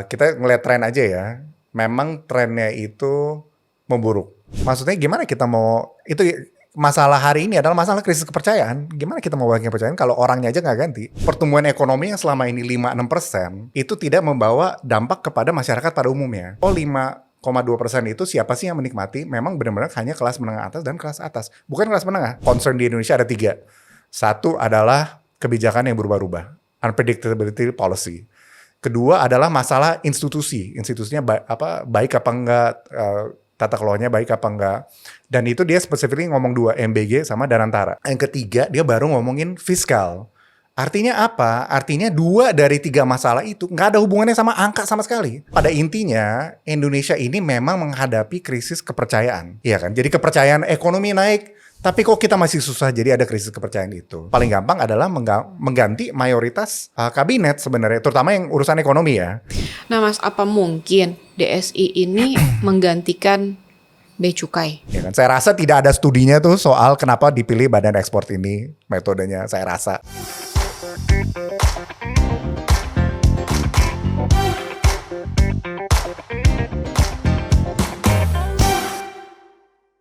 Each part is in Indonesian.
kita ngeliat tren aja ya, memang trennya itu memburuk. Maksudnya gimana kita mau, itu masalah hari ini adalah masalah krisis kepercayaan. Gimana kita mau bagi kepercayaan kalau orangnya aja nggak ganti? Pertumbuhan ekonomi yang selama ini 5-6% itu tidak membawa dampak kepada masyarakat pada umumnya. 5,2% itu siapa sih yang menikmati? Memang benar-benar hanya kelas menengah atas dan kelas atas. Bukan kelas menengah. Concern di Indonesia ada 3. Satu adalah kebijakan yang berubah-ubah. Unpredictability policy. Kedua adalah masalah institusi. Institusinya baik apa enggak, tata kelolanya baik apa enggak. Dan itu dia spesifiknya ngomong 2, MBG sama Danantara. Yang ketiga dia baru ngomongin fiskal. Artinya apa? Artinya 2 dari 3 masalah itu nggak ada hubungannya sama angka sama sekali. Pada intinya Indonesia ini memang menghadapi krisis kepercayaan. Iya kan? Jadi kepercayaan ekonomi naik, tapi kok kita masih susah, jadi ada krisis kepercayaan itu. Paling gampang adalah mengganti mayoritas kabinet sebenarnya, terutama yang urusan ekonomi ya. Nah Mas, apa mungkin DSI ini menggantikan Bea Cukai? Ya kan? Saya rasa tidak ada studinya tuh soal kenapa dipilih Badan Ekspor ini metodenya, saya rasa.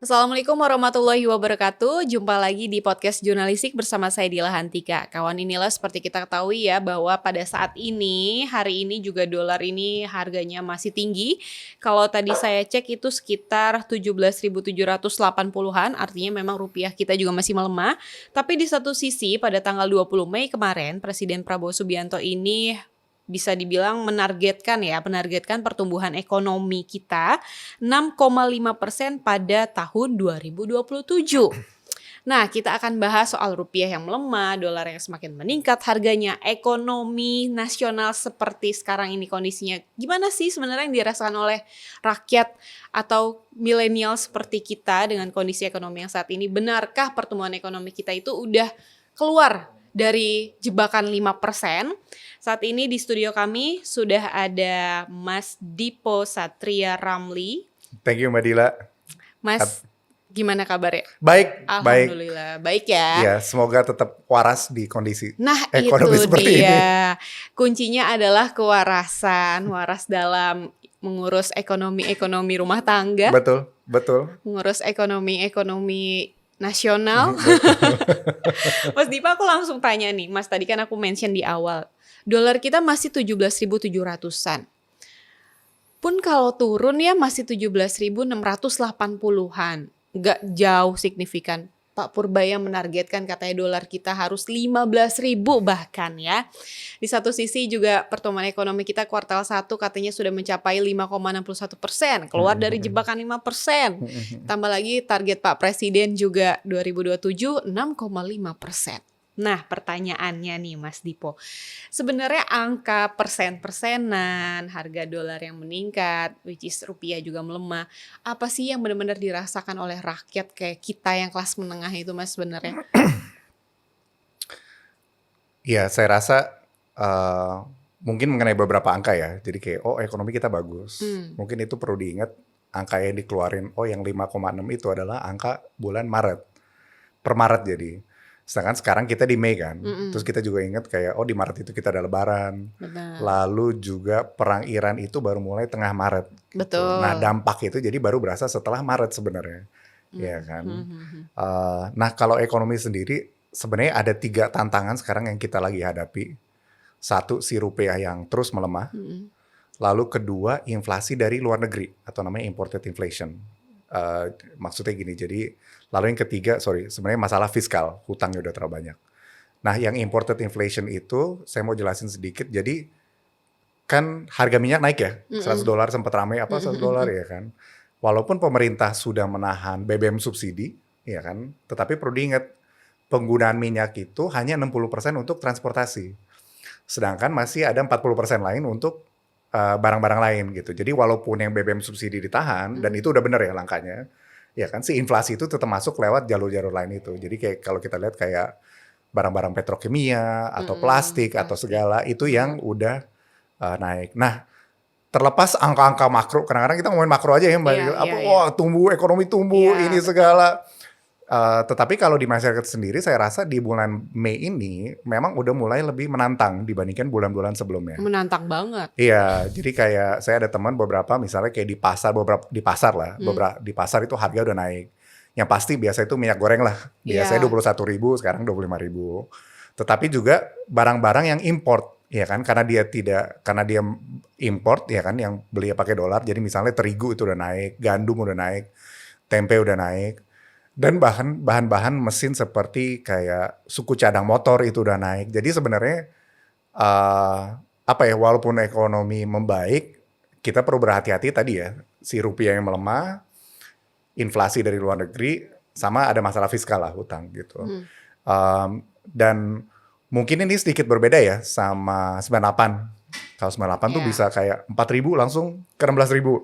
Assalamualaikum warahmatullahi wabarakatuh. Jumpa lagi di podcast jurnalistik bersama saya Dila Hantika. Kawan, inilah seperti kita ketahui ya bahwa pada saat ini, hari ini juga dolar ini harganya masih tinggi. Kalau tadi saya cek itu sekitar 17.780-an, artinya memang rupiah kita juga masih melemah. Tapi di satu sisi pada tanggal 20 Mei kemarin, Presiden Prabowo Subianto ini bisa dibilang menargetkan pertumbuhan ekonomi kita 6,5% pada tahun 2027. Nah, kita akan bahas soal rupiah yang melemah, dolar yang semakin meningkat harganya, ekonomi nasional seperti sekarang ini kondisinya. Gimana sih sebenarnya yang dirasakan oleh rakyat atau milenial seperti kita dengan kondisi ekonomi yang saat ini? Benarkah pertumbuhan ekonomi kita itu udah keluar dari jebakan 5%? Saat ini di studio kami sudah ada Mas Dipo Satria Ramli. Thank you Mbak Dila. Mas, gimana kabarnya? Baik, Alhamdulillah, baik ya. Ya, semoga tetap waras di kondisi itu ekonomi seperti dia. ini. Kuncinya adalah kewarasan, waras dalam mengurus ekonomi rumah tangga. Betul. Mengurus ekonomi nasional. Mas Dipa, aku langsung tanya nih, Mas, tadi kan aku mention di awal, dolar kita masih 17.700-an. Pun kalau turun ya masih 17.680-an. Nggak jauh signifikan. Pak Purbaya menargetkan katanya dolar kita harus 15.000 bahkan ya. Di satu sisi juga pertumbuhan ekonomi kita kuartal 1 katanya sudah mencapai 5,61%. Keluar dari jebakan 5%. Tambah lagi target Pak Presiden juga 2027 6,5%. Nah, pertanyaannya nih Mas Dipo, sebenarnya angka persen-persenan, harga dolar yang meningkat, which is rupiah juga melemah, apa sih yang benar-benar dirasakan oleh rakyat kayak kita yang kelas menengah itu Mas sebenarnya? Ya, saya rasa mungkin mengenai beberapa angka ya, jadi kayak ekonomi kita bagus, mungkin itu perlu diingat, angka yang dikeluarin, yang 5,6 itu adalah angka bulan Maret, per Maret jadi. Sedangkan sekarang kita di Mei kan, terus kita juga ingat kayak di Maret itu kita ada Lebaran, lalu juga perang Iran itu baru mulai tengah Maret. Betul. Gitu. Nah dampak itu jadi baru berasa setelah Maret sebenarnya, ya kan. Nah kalau ekonomi sendiri sebenarnya ada 3 tantangan sekarang yang kita lagi hadapi. Satu, si rupiah yang terus melemah, lalu kedua inflasi dari luar negeri atau namanya imported inflation. Maksudnya gini, jadi lalu yang ketiga, sebenarnya masalah fiskal, hutangnya udah terlalu banyak. Nah, yang imported inflation itu saya mau jelasin sedikit. Jadi kan harga minyak naik ya, $100 sempat ramai $100 ya kan. Walaupun pemerintah sudah menahan BBM subsidi, ya kan, tetapi perlu diingat penggunaan minyak itu hanya 60% untuk transportasi. Sedangkan masih ada 40% lain untuk barang-barang lain gitu. Jadi walaupun yang BBM subsidi ditahan dan itu udah bener ya langkahnya, ya kan si inflasi itu tetap masuk lewat jalur-jalur lain itu. Jadi kayak kalau kita lihat kayak barang-barang petrokimia atau plastik atau segala itu yang udah naik. Nah, terlepas angka-angka makro, kadang-kadang kita ngomongin makro aja ya Mbak. Wah, tumbuh, ekonomi tumbuh, ini segala. Tetapi kalau di masyarakat sendiri saya rasa di bulan Mei ini memang udah mulai lebih menantang dibandingkan bulan-bulan sebelumnya. Menantang banget. Iya, jadi kayak saya ada teman beberapa misalnya kayak di pasar lah, beberapa di pasar itu harga udah naik. Yang pasti biasa itu minyak goreng lah, biasanya Iya. 21.000 sekarang 25.000. Tetapi juga barang-barang yang import, ya kan, karena dia import, ya kan, yang beli pakai dolar. Jadi misalnya terigu itu udah naik, gandum udah naik, tempe udah naik, dan bahan-bahan mesin seperti kayak suku cadang motor itu udah naik. Jadi sebenarnya apa ya, walaupun ekonomi membaik, kita perlu berhati-hati tadi ya, si rupiah yang melemah, inflasi dari luar negeri, sama ada masalah fiskal lah, hutang gitu. Dan mungkin ini sedikit berbeda ya sama 98. Kalau 98 tuh Iya. bisa kayak 4.000 langsung ke 16.000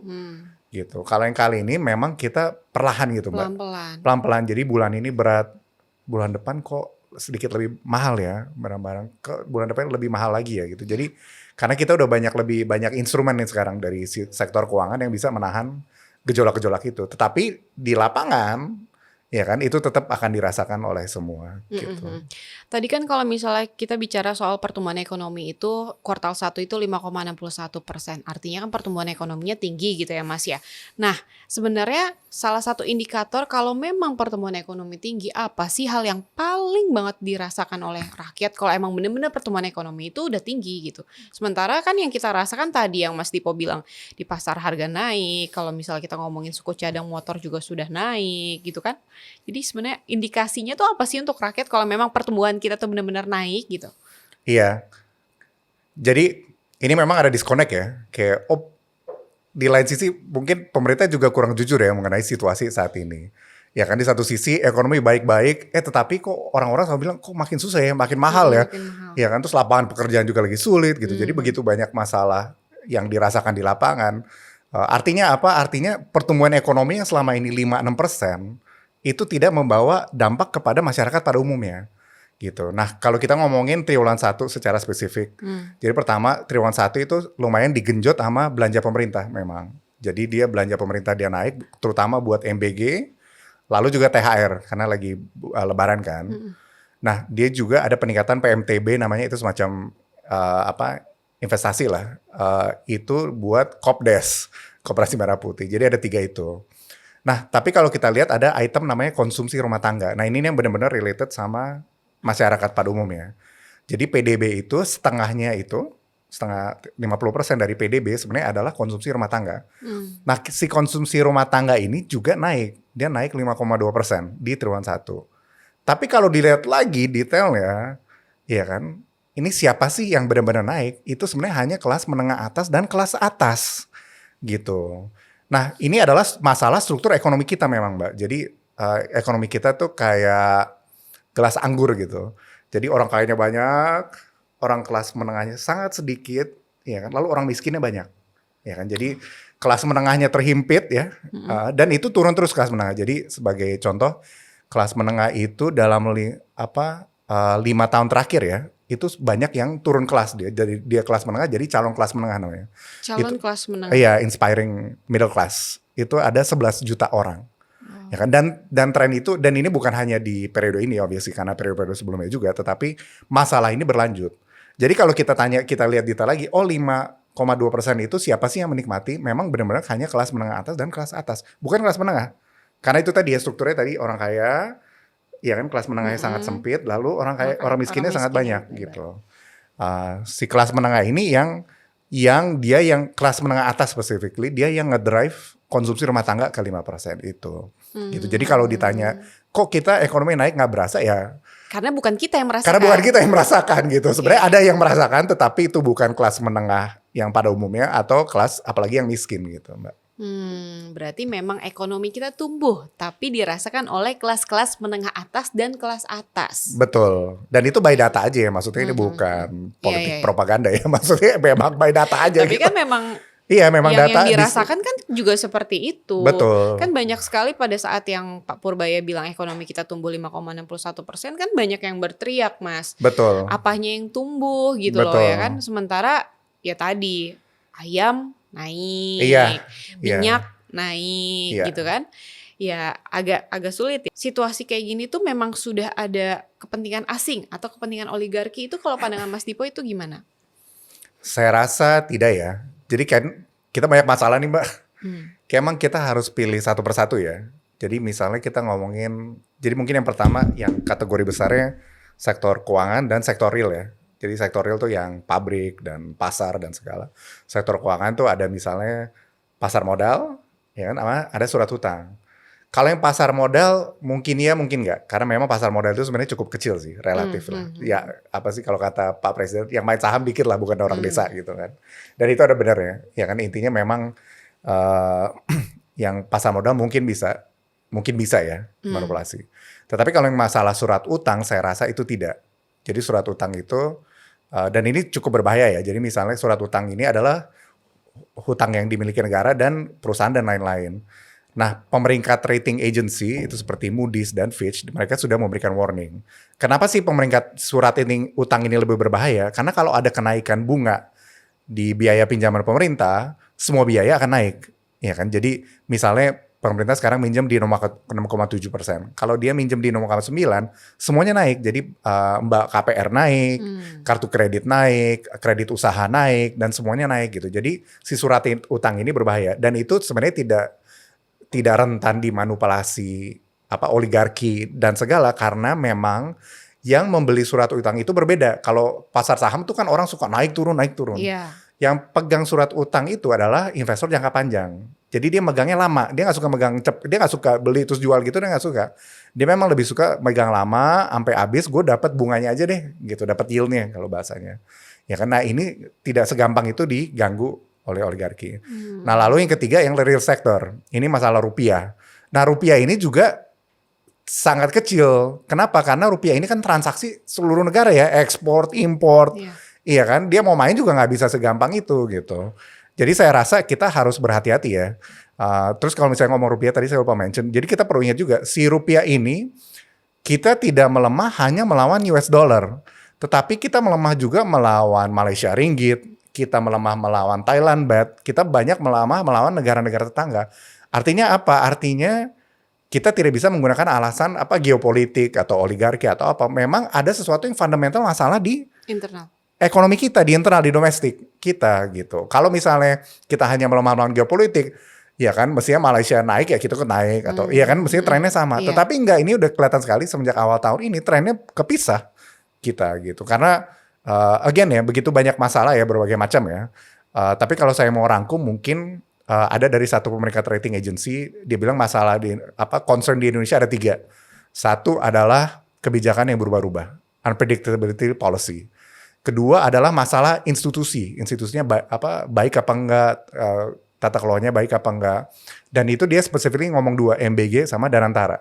gitu. Kalau yang kali ini memang kita perlahan gitu Mbak. Pelan-pelan. Pelan-pelan, jadi bulan ini berat, bulan depan kok sedikit lebih mahal ya barang-barang, ke bulan depan lebih mahal lagi ya gitu. Jadi karena kita udah lebih banyak instrumen nih sekarang dari sektor keuangan yang bisa menahan gejolak-gejolak itu. Tetapi di lapangan ya kan itu tetap akan dirasakan oleh semua gitu. Tadi kan kalau misalnya kita bicara soal pertumbuhan ekonomi itu kuartal 1 itu 5,61%. Artinya kan pertumbuhan ekonominya tinggi gitu ya Mas ya. Nah sebenarnya salah satu indikator kalau memang pertumbuhan ekonomi tinggi, apa sih hal yang paling banget dirasakan oleh rakyat kalau emang benar-benar pertumbuhan ekonomi itu udah tinggi gitu. Sementara kan yang kita rasakan tadi yang Mas Dipo bilang, di pasar harga naik, kalau misalnya kita ngomongin suku cadang motor juga sudah naik gitu kan. Jadi sebenarnya indikasinya tuh apa sih untuk rakyat kalau memang pertumbuhan kita tuh benar-benar naik gitu? Iya. Jadi ini memang ada disconnect ya. Kayak di lain sisi mungkin pemerintah juga kurang jujur ya mengenai situasi saat ini. Ya kan di satu sisi ekonomi baik-baik, tetapi kok orang-orang selalu bilang kok makin susah ya, makin mahal ya. Makin mahal. Ya kan terus lapangan pekerjaan juga lagi sulit gitu. Jadi begitu banyak masalah yang dirasakan di lapangan. Artinya apa? Artinya pertumbuhan ekonomi yang selama ini 5-6% itu tidak membawa dampak kepada masyarakat pada umumnya. Gitu. Nah, kalau kita ngomongin triwulan 1 secara spesifik. Jadi pertama, triwulan 1 itu lumayan digenjot sama belanja pemerintah memang. Jadi dia belanja pemerintah dia naik terutama buat MBG, lalu juga THR karena lagi lebaran kan. Nah, dia juga ada peningkatan PMTB namanya itu semacam investasi lah. Itu buat Kopdes, Koperasi Merah Putih. Jadi ada 3 itu. Nah, tapi kalau kita lihat ada item namanya konsumsi rumah tangga. Nah, ini yang benar-benar related sama masyarakat pada umumnya. Jadi PDB itu setengah 50% dari PDB sebenarnya adalah konsumsi rumah tangga. Nah, si konsumsi rumah tangga ini juga naik. Dia naik 5,2% di triwulan 1. Tapi kalau dilihat lagi detailnya, ya kan, ini siapa sih yang benar-benar naik? Itu sebenarnya hanya kelas menengah atas dan kelas atas gitu. Nah, ini adalah masalah struktur ekonomi kita memang, Mbak. Jadi ekonomi kita tuh kayak gelas anggur gitu. Jadi orang kayanya banyak, orang kelas menengahnya sangat sedikit, ya kan. Lalu orang miskinnya banyak, ya kan. Jadi kelas menengahnya terhimpit ya, dan itu turun terus kelas menengah. Jadi sebagai contoh, kelas menengah itu dalam 5 tahun terakhir ya, itu banyak yang turun kelas dia. Jadi dia kelas menengah jadi calon kelas menengah namanya. Calon kelas menengah. Iya, inspiring middle class. Itu ada 11 juta orang. Ya kan, dan tren itu, dan ini bukan hanya di periode ini obviously karena periode sebelumnya juga, tetapi masalah ini berlanjut. Jadi kalau kita lihat data lagi, 5,2% itu siapa sih yang menikmati? Memang benar-benar hanya kelas menengah atas dan kelas atas, bukan kelas menengah. Karena itu tadi ya strukturnya tadi orang kaya, ya kan, kelas menengahnya sangat sempit, lalu orang miskinnya sangat banyak gitu. Si kelas menengah ini yang kelas menengah atas specifically, dia yang ngedrive konsumsi rumah tangga ke 5% itu. Gitu. Jadi kalau ditanya, kok kita ekonomi naik nggak berasa ya? Karena bukan kita yang merasakan. Karena bukan kita yang merasakan gitu. Sebenarnya ada yang merasakan, tetapi itu bukan kelas menengah yang pada umumnya atau kelas apalagi yang miskin gitu, Mbak. Berarti memang ekonomi kita tumbuh, tapi dirasakan oleh kelas-kelas menengah atas dan kelas atas. Betul. Dan itu by data aja ya, maksudnya ini bukan politik propaganda ya, maksudnya memang by data aja. Tapi gitu. kan memang iya, memang data yang dirasakan kan juga seperti itu. Betul. Kan banyak sekali pada saat yang Pak Purbaya bilang ekonomi kita tumbuh 5,61%, kan banyak yang berteriak, Mas. Betul. Apanya yang tumbuh gitu loh ya kan. Sementara ya tadi ayam naik, minyak naik gitu kan. ya agak sulit ya. Situasi kayak gini tuh memang sudah ada kepentingan asing atau kepentingan oligarki, itu kalau pandangan Mas Dipo itu gimana? Saya rasa tidak ya. Jadi kan kita banyak masalah nih Mbak. Kayak emang kita harus pilih satu persatu ya. Jadi misalnya kita ngomongin, jadi mungkin yang pertama yang kategori besarnya sektor keuangan dan sektor real ya. Jadi sektor real tuh yang pabrik dan pasar dan segala. Sektor keuangan tuh ada misalnya pasar modal, ya kan, sama ada surat hutang. Kalau yang pasar modal mungkin iya mungkin nggak, karena memang pasar modal itu sebenarnya cukup kecil sih, relatif lah. Ya apa sih kalau kata Pak Presiden, yang main saham dikit lah, bukan orang desa gitu kan. Dan itu ada benernya, ya kan intinya memang yang pasar modal mungkin bisa ya manipulasi. Tetapi kalau yang masalah surat utang, saya rasa itu tidak. Jadi surat utang itu dan ini cukup berbahaya ya. Jadi misalnya surat utang ini adalah hutang yang dimiliki negara dan perusahaan dan lain-lain. Nah, pemeringkat rating agency itu seperti Moody's dan Fitch, mereka sudah memberikan warning. Kenapa sih pemeringkat surat utang ini lebih berbahaya? Karena kalau ada kenaikan bunga di biaya pinjaman pemerintah, semua biaya akan naik, ya kan? Jadi misalnya pemerintah sekarang minjem di 6,7%. Kalau dia minjem di 6,9, semuanya naik. Jadi Mbak KPR naik, kartu kredit naik, kredit usaha naik, dan semuanya naik gitu. Jadi si surat utang ini berbahaya. Dan itu sebenarnya tidak rentan dimanipulasi oligarki dan segala, karena memang yang membeli surat utang itu berbeda. Kalau pasar saham tuh kan orang suka naik turun. Iya. Yang pegang surat utang itu adalah investor jangka panjang. Jadi dia megangnya lama. Dia nggak suka dia nggak suka beli terus jual gitu. Dia nggak suka. Dia memang lebih suka megang lama sampai habis. Gue dapat bunganya aja deh, gitu. Dapat yieldnya kalau bahasanya. Ya karena ini tidak segampang itu diganggu oleh oligarki. Nah lalu yang ketiga yang real sector. Ini masalah rupiah. Nah rupiah ini juga sangat kecil. Kenapa? Karena rupiah ini kan transaksi seluruh negara ya, ekspor, import. Iya kan, dia mau main juga nggak bisa segampang itu gitu. Jadi saya rasa kita harus berhati-hati ya. Terus kalau misalnya ngomong rupiah tadi saya lupa mention. Jadi kita perlu ingat juga si rupiah ini kita tidak melemah hanya melawan US dollar, tetapi kita melemah juga melawan Malaysia ringgit, kita melemah melawan Thailand baht, kita banyak melemah melawan negara-negara tetangga. Artinya apa? Artinya kita tidak bisa menggunakan alasan geopolitik atau oligarki atau apa. Memang ada sesuatu yang fundamental masalah di Internal. Ekonomi kita di internal, di domestik kita gitu. Kalau misalnya kita hanya melemah melawan geopolitik, ya kan mestinya Malaysia naik ya kita ikut naik atau iya kan mestinya trennya sama. Iya. Tetapi enggak, ini udah kelihatan sekali semenjak awal tahun ini trennya kepisah kita gitu. Karena again ya begitu banyak masalah ya berbagai macam ya. Tapi kalau saya mau rangkum mungkin ada dari satu pemeringkat rating agency, dia bilang masalah concern di Indonesia ada 3. Satu adalah kebijakan yang berubah-ubah, unpredictability policy. Kedua adalah masalah institusinya baik apa enggak, tata kelolanya baik apa enggak. Dan itu dia spesifik ngomong 2, MBG sama Danantara.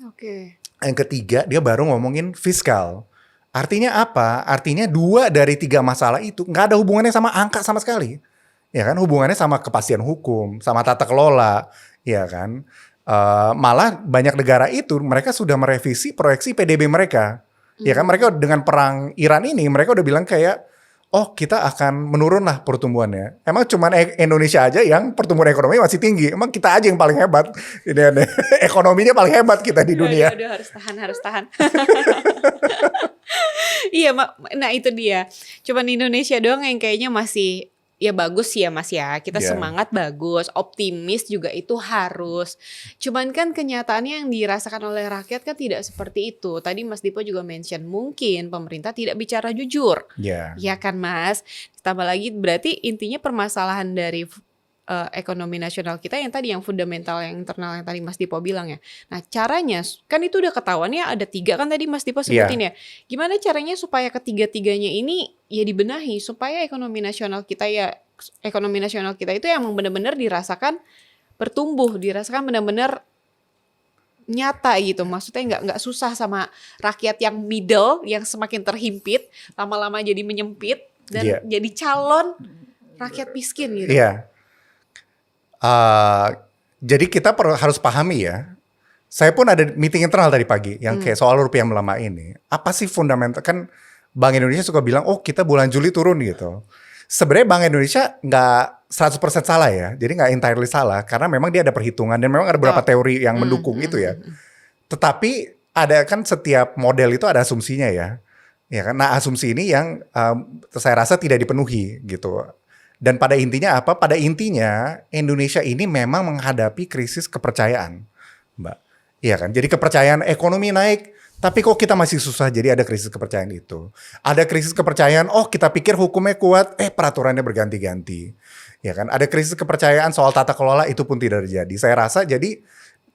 Oke. Yang ketiga dia baru ngomongin fiskal. Artinya apa? Artinya 2 dari 3 masalah itu nggak ada hubungannya sama angka sama sekali. Ya kan, hubungannya sama kepastian hukum, sama tata kelola, ya kan. Malah banyak negara itu mereka sudah merevisi proyeksi PDB mereka. Ya kan, mereka dengan perang Iran ini mereka udah bilang kayak, oh kita akan menurun lah pertumbuhannya. Emang cuman Indonesia aja yang pertumbuhan ekonomi masih tinggi. Emang kita aja yang paling hebat. Ekonominya paling hebat kita di dunia. Aduh, harus tahan. Iya, nah itu dia. Cuman Indonesia doang yang kayaknya masih ya bagus ya Mas ya. Kita semangat bagus, optimis juga itu harus. Cuman kan kenyataannya yang dirasakan oleh rakyat kan tidak seperti itu. Tadi Mas Dipo juga mention mungkin pemerintah tidak bicara jujur. Ya kan Mas? Tambah lagi berarti intinya permasalahan dari ekonomi nasional kita yang tadi yang fundamental, yang internal yang tadi Mas Dipo bilang ya. Nah caranya kan itu udah ketahuan ya ada 3 kan tadi Mas Dipo sebutin ya. Gimana caranya supaya ketiga-tiganya ini ya dibenahi supaya ekonomi nasional kita itu emang benar-benar dirasakan bertumbuh, dirasakan benar-benar nyata gitu. Maksudnya nggak susah sama rakyat yang middle yang semakin terhimpit, lama-lama jadi menyempit dan jadi calon rakyat miskin gitu. Iya. Jadi kita harus pahami ya. Saya pun ada meeting internal tadi pagi yang kayak soal rupiah melemah ini. Apa sih fundamental? Kan Bank Indonesia suka bilang, oh kita bulan Juli turun gitu. Sebenarnya Bank Indonesia nggak 100% salah ya. Jadi nggak entirely salah karena memang dia ada perhitungan dan memang ada beberapa Betul. teori yang mendukung itu ya. Tetapi ada kan setiap model itu ada asumsinya ya. Ya kan. Nah, asumsi ini yang saya rasa tidak dipenuhi gitu. Dan pada intinya apa? Pada intinya Indonesia ini memang menghadapi krisis kepercayaan, Mbak. Iya kan? Jadi kepercayaan ekonomi naik, tapi kok kita masih susah, jadi ada krisis kepercayaan itu. Ada krisis kepercayaan, oh kita pikir hukumnya kuat, peraturannya berganti-ganti. Ya kan? Ada krisis kepercayaan soal tata kelola, itu pun tidak terjadi. Saya rasa jadi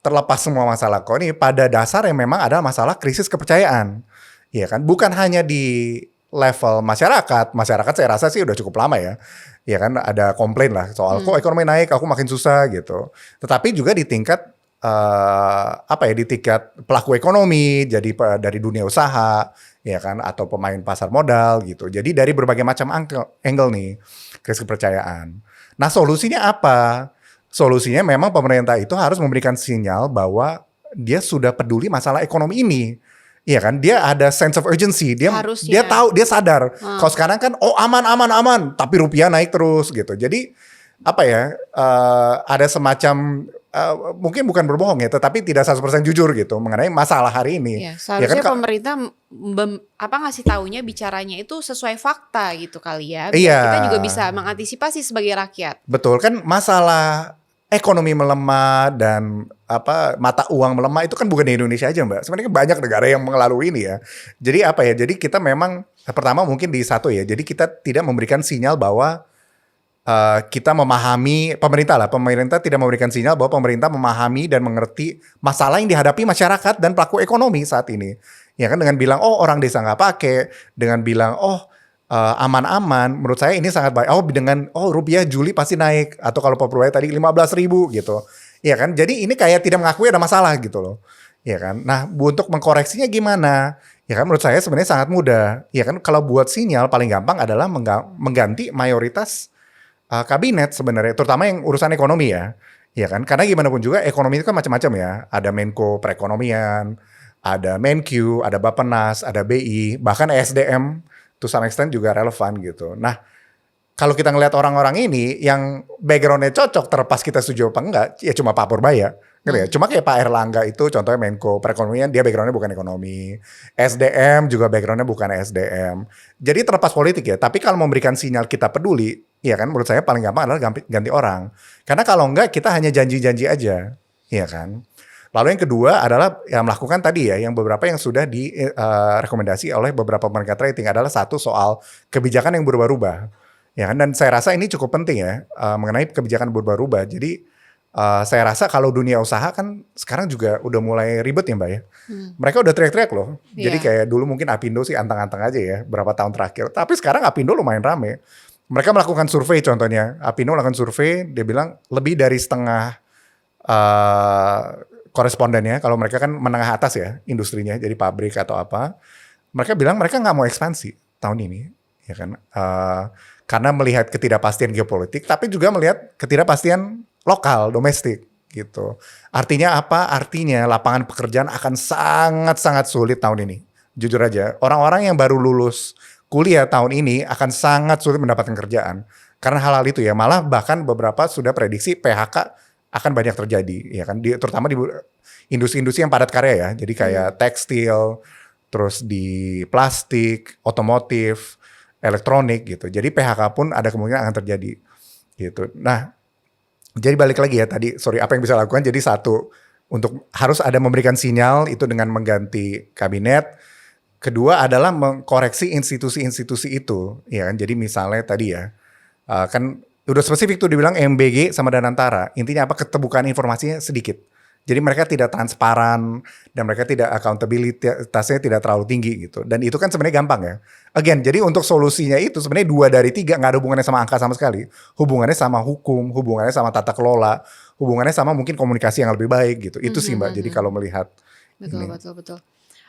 terlepas semua masalah kok ini pada dasar yang memang ada masalah krisis kepercayaan. Ya kan? Bukan hanya di level masyarakat. Masyarakat saya rasa sih udah cukup lama ya. Ya kan ada komplain lah soal kok ekonomi naik, aku makin susah gitu. Tetapi juga di tingkat di tingkat pelaku ekonomi, jadi dari dunia usaha, ya kan, atau pemain pasar modal gitu. Jadi dari berbagai macam angle nih krisis kepercayaan. Nah solusinya apa? Solusinya memang pemerintah itu harus memberikan sinyal bahwa dia sudah peduli masalah ekonomi ini. Iya kan, dia ada sense of urgency, dia tahu, dia sadar. Kalau sekarang kan aman, tapi rupiah naik terus gitu. Jadi ada semacam mungkin bukan berbohong ya, tetapi tidak 100% jujur gitu mengenai masalah hari ini. Ya, seharusnya pemerintah ngasih taunya bicaranya itu sesuai fakta gitu kali ya. Biar kita juga bisa mengantisipasi sebagai rakyat. Betul kan, masalah ekonomi melemah dan mata uang melemah itu kan bukan di Indonesia aja Mbak. Sebenarnya banyak negara yang mengalami ini ya. Jadi jadi kita memang pertama mungkin di satu ya. Jadi kita tidak memberikan sinyal bahwa kita memahami pemerintah tidak memberikan sinyal bahwa pemerintah memahami dan mengerti masalah yang dihadapi masyarakat dan pelaku ekonomi saat ini. Ya kan, dengan bilang orang desa nggak pakai, dengan bilang aman-aman, menurut saya ini sangat baik. Dengan rupiah Juli pasti naik, atau kalau Pak tadi 15.000 gitu. Ya kan, jadi ini kayak tidak mengakui ada masalah gitu loh. Ya kan. Nah, untuk mengkoreksinya gimana? Ya kan, menurut saya sebenarnya sangat mudah. Ya kan, kalau buat sinyal paling gampang adalah mengganti mayoritas kabinet sebenarnya, terutama yang urusan ekonomi ya. Ya kan, karena gimana pun juga ekonomi itu kan macam-macam ya. Ada Menko Perekonomian, ada Menq, ada Bappenas, ada BI, bahkan SDM to some extent juga relevan gitu. Nah, kalau kita ngelihat orang-orang ini yang background-nya cocok, terlepas kita setuju apa enggak, ya cuma Pak Purbaya. Gitu ya. Cuma kayak Pak Erlangga itu contohnya Menko Perekonomian, dia background-nya bukan ekonomi. SDM juga background-nya bukan SDM. Jadi terlepas politik ya, tapi kalau memberikan sinyal kita peduli, ya kan, menurut saya paling gampang adalah ganti orang. Karena kalau enggak kita hanya janji-janji aja, ya kan. Lalu yang kedua adalah yang melakukan tadi ya, yang beberapa yang sudah direkomendasi oleh beberapa market rating adalah satu soal kebijakan yang berubah-ubah. Ya kan, dan saya rasa ini cukup penting ya mengenai kebijakan berubah-ubah. Jadi saya rasa kalau dunia usaha kan sekarang juga udah mulai ribet ya Mbak ya. Mereka udah teriak-teriak loh. Jadi kayak dulu mungkin Apindo sih antang-antang aja ya berapa tahun terakhir. Tapi sekarang Apindo lumayan rame. Mereka melakukan survei contohnya. Apindo melakukan survei, dia bilang lebih dari setengah korespondennya, kalau mereka kan menengah atas ya industrinya, jadi pabrik atau apa. Mereka bilang mereka nggak mau ekspansi tahun ini. Ya kan, karena melihat ketidakpastian geopolitik, tapi juga melihat ketidakpastian lokal, domestik gitu. Artinya apa? Artinya lapangan pekerjaan akan sangat-sangat sulit tahun ini. Jujur aja, orang-orang yang baru lulus kuliah tahun ini akan sangat sulit mendapatkan kerjaan. Karena hal-hal itu ya, malah bahkan beberapa sudah prediksi PHK akan banyak terjadi. Ya kan, terutama di industri-industri yang padat karya ya. Jadi kayak tekstil, terus di plastik, otomotif, elektronik gitu. Jadi PHK pun ada kemungkinan akan terjadi gitu. Nah, jadi balik lagi ya tadi, apa yang bisa lakukan? Jadi satu, untuk harus ada memberikan sinyal itu dengan mengganti kabinet. Kedua adalah mengkoreksi institusi-institusi itu, ya kan. Jadi misalnya tadi ya, kan udah spesifik tuh dibilang MBG sama Danantara. Intinya apa? Keterbukaan informasinya sedikit. Jadi mereka tidak transparan dan mereka tidak accountability-tasnya tidak terlalu tinggi gitu. Dan itu kan sebenarnya gampang ya. Again, jadi untuk solusinya itu sebenarnya 2 dari 3 nggak ada hubungannya sama angka sama sekali. Hubungannya sama hukum, hubungannya sama tata kelola, hubungannya sama mungkin komunikasi yang lebih baik gitu. Itu sih Mbak. Jadi kalau melihat Betul.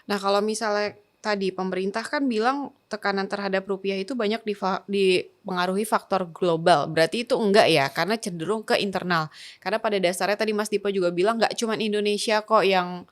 Nah, kalau misalnya tadi pemerintah kan bilang tekanan terhadap rupiah itu banyak dipengaruhi faktor global. Berarti itu enggak ya, karena cenderung ke internal. Karena pada dasarnya tadi Mas Dipo juga bilang nggak cuma Indonesia kok yang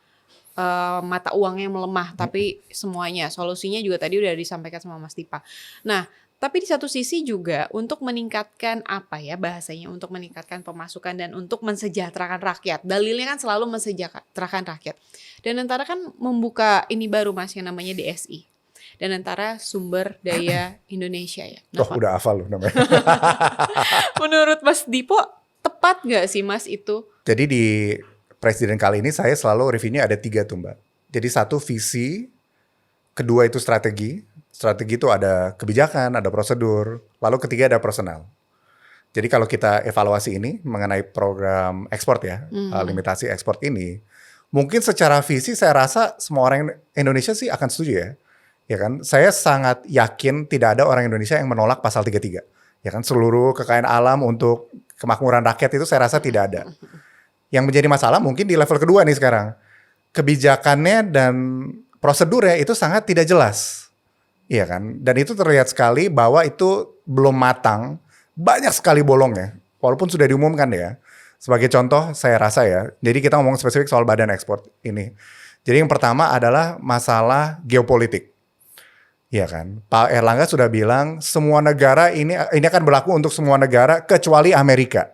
mata uangnya melemah, tapi semuanya. Solusinya juga tadi udah disampaikan sama Mas Dipa. Nah, Tapi di satu sisi juga untuk meningkatkan apa ya bahasanya, untuk meningkatkan pemasukan dan untuk mensejahterakan rakyat. Dalilnya kan selalu mensejahterakan rakyat. Dan Antara kan membuka ini baru Mas yang namanya DSI. Dan Antara Sumber Daya Indonesia ya. Nah, Oh udah hafal loh namanya. menurut Mas Dipo tepat nggak sih Mas itu? Jadi di presiden kali ini saya selalu reviewnya ada 3 tuh Mbak. Jadi 1 visi, kedua itu strategi. Strategi itu ada kebijakan, ada prosedur, lalu ketiga ada personal. Jadi kalau kita evaluasi ini mengenai program ekspor ya, limitasi ekspor ini, mungkin secara visi saya rasa semua orang Indonesia sih akan setuju ya. Ya kan, saya sangat yakin tidak ada orang Indonesia yang menolak pasal 33. Ya kan, seluruh kekayaan alam untuk kemakmuran rakyat itu saya rasa tidak ada. Yang menjadi masalah mungkin di level kedua nih sekarang. Kebijakannya dan prosedurnya itu sangat tidak jelas. Iya kan, dan itu terlihat sekali bahwa itu belum matang, banyak sekali bolongnya, walaupun sudah diumumkan ya. Sebagai contoh saya rasa ya, jadi kita ngomong spesifik soal badan ekspor ini. Jadi yang pertama adalah masalah geopolitik. Iya kan, Pak Erlangga sudah bilang semua negara ini akan berlaku untuk semua negara kecuali Amerika.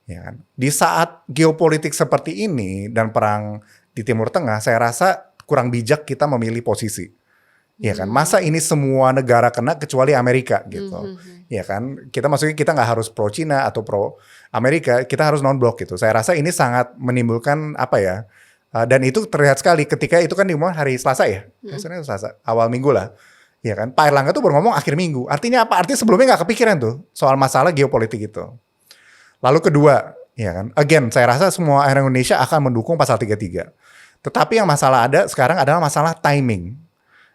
Ya kan? Di saat geopolitik seperti ini dan perang di Timur Tengah, saya rasa kurang bijak kita memilih posisi. Ya kan, masa ini semua negara kena kecuali Amerika gitu. Ya kan, maksudnya kita nggak harus pro Cina atau pro Amerika, kita harus non blok gitu. Saya rasa ini sangat menimbulkan apa ya? Dan itu terlihat sekali ketika itu kan diumumkan hari Selasa ya, biasanya Selasa awal minggu lah. Ya kan, Pak Erlangga tuh baru ngomong akhir minggu. Artinya apa? Artinya sebelumnya nggak kepikiran tuh soal masalah geopolitik itu. Lalu kedua, ya kan, again saya rasa semua orang Indonesia akan mendukung pasal 33. Tetapi yang masalah ada sekarang adalah masalah timing.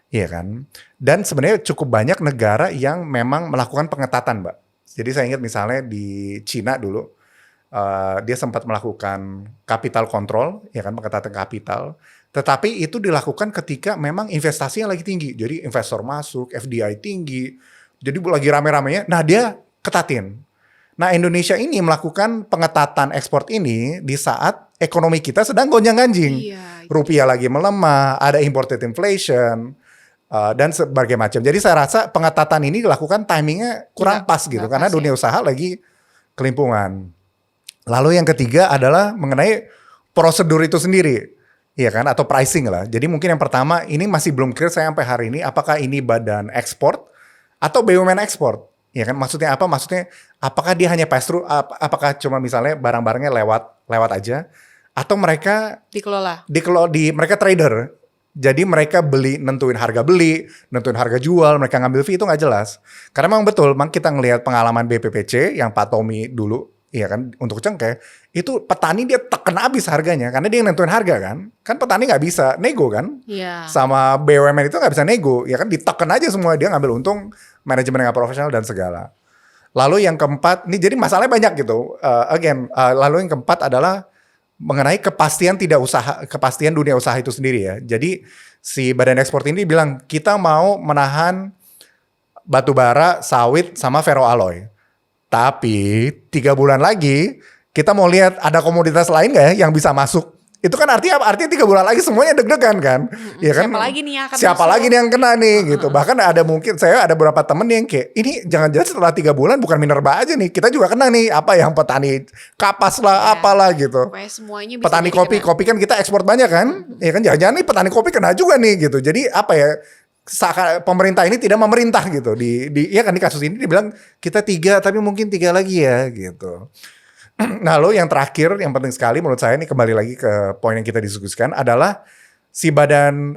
Iya kan, dan sebenarnya cukup banyak negara yang memang melakukan pengetatan, Mbak. Jadi saya ingat misalnya di Cina dulu, dia sempat melakukan capital control, ya kan, pengetatan kapital. Tetapi itu dilakukan ketika memang investasinya lagi tinggi. Jadi investor masuk, FDI tinggi, jadi lagi rame-ramenya. Nah dia ketatin. Nah Indonesia ini melakukan pengetatan ekspor ini di saat ekonomi kita sedang gonjang-ganjing. Iya. Rupiah lagi melemah, ada imported inflation. Dan berbagai macam. Jadi saya rasa pengetatan ini dilakukan timingnya kurang pas gitu. Karena dunia usaha lagi kelimpungan. Lalu yang ketiga adalah mengenai prosedur itu sendiri. Iya kan, atau pricing lah. Jadi mungkin yang pertama ini masih belum clear saya sampai hari ini. Apakah ini badan ekspor atau BUMN ekspor. Ya kan, maksudnya apa? Maksudnya apakah dia hanya pass through, apakah cuma misalnya barang-barangnya lewat aja. Atau mereka dikelola mereka trader. Jadi mereka nentuin harga beli, nentuin harga jual, mereka ngambil fee itu nggak jelas. Karena memang betul, kita ngelihat pengalaman BPPC yang Pak Tommy dulu, iya kan, untuk cengkeh, itu petani dia tekan habis harganya, karena dia yang nentuin harga kan. Kan petani nggak bisa nego kan, sama BUMN itu nggak bisa nego, ya kan ditekan aja semua, dia ngambil untung, manajemen nggak profesional dan segala. Lalu yang keempat, ini jadi masalahnya banyak gitu. Lalu yang keempat adalah mengenai kepastian dunia usaha itu sendiri ya. Jadi si badan ekspor ini bilang kita mau menahan batu bara, sawit sama ferroalloy. Tapi 3 bulan lagi kita mau lihat ada komoditas lain nggak ya yang bisa masuk. Itu kan artinya 3 bulan lagi semuanya deg-degan kan. Ya kan? Siapa lagi nih yang akan Siapa masuk? lagi nih yang kena nih gitu. Bahkan saya ada beberapa temen yang kayak ini jangan-jangan setelah 3 bulan bukan Minerba aja nih. Kita juga kena nih apa yang petani kapas lah apalah gitu. Pokoknya semuanya bisa Petani jadi kopi, kena. kopi kan kita ekspor banyak kan. Ya kan jangan-jangan nih petani kopi kena juga nih gitu. Jadi apa ya, pemerintah ini tidak memerintah gitu. Ya kan di kasus ini dibilang kita 3 tapi mungkin 3 lagi ya gitu. Nah lalu yang terakhir yang penting sekali menurut saya ini kembali lagi ke poin yang kita diskusikan adalah si badan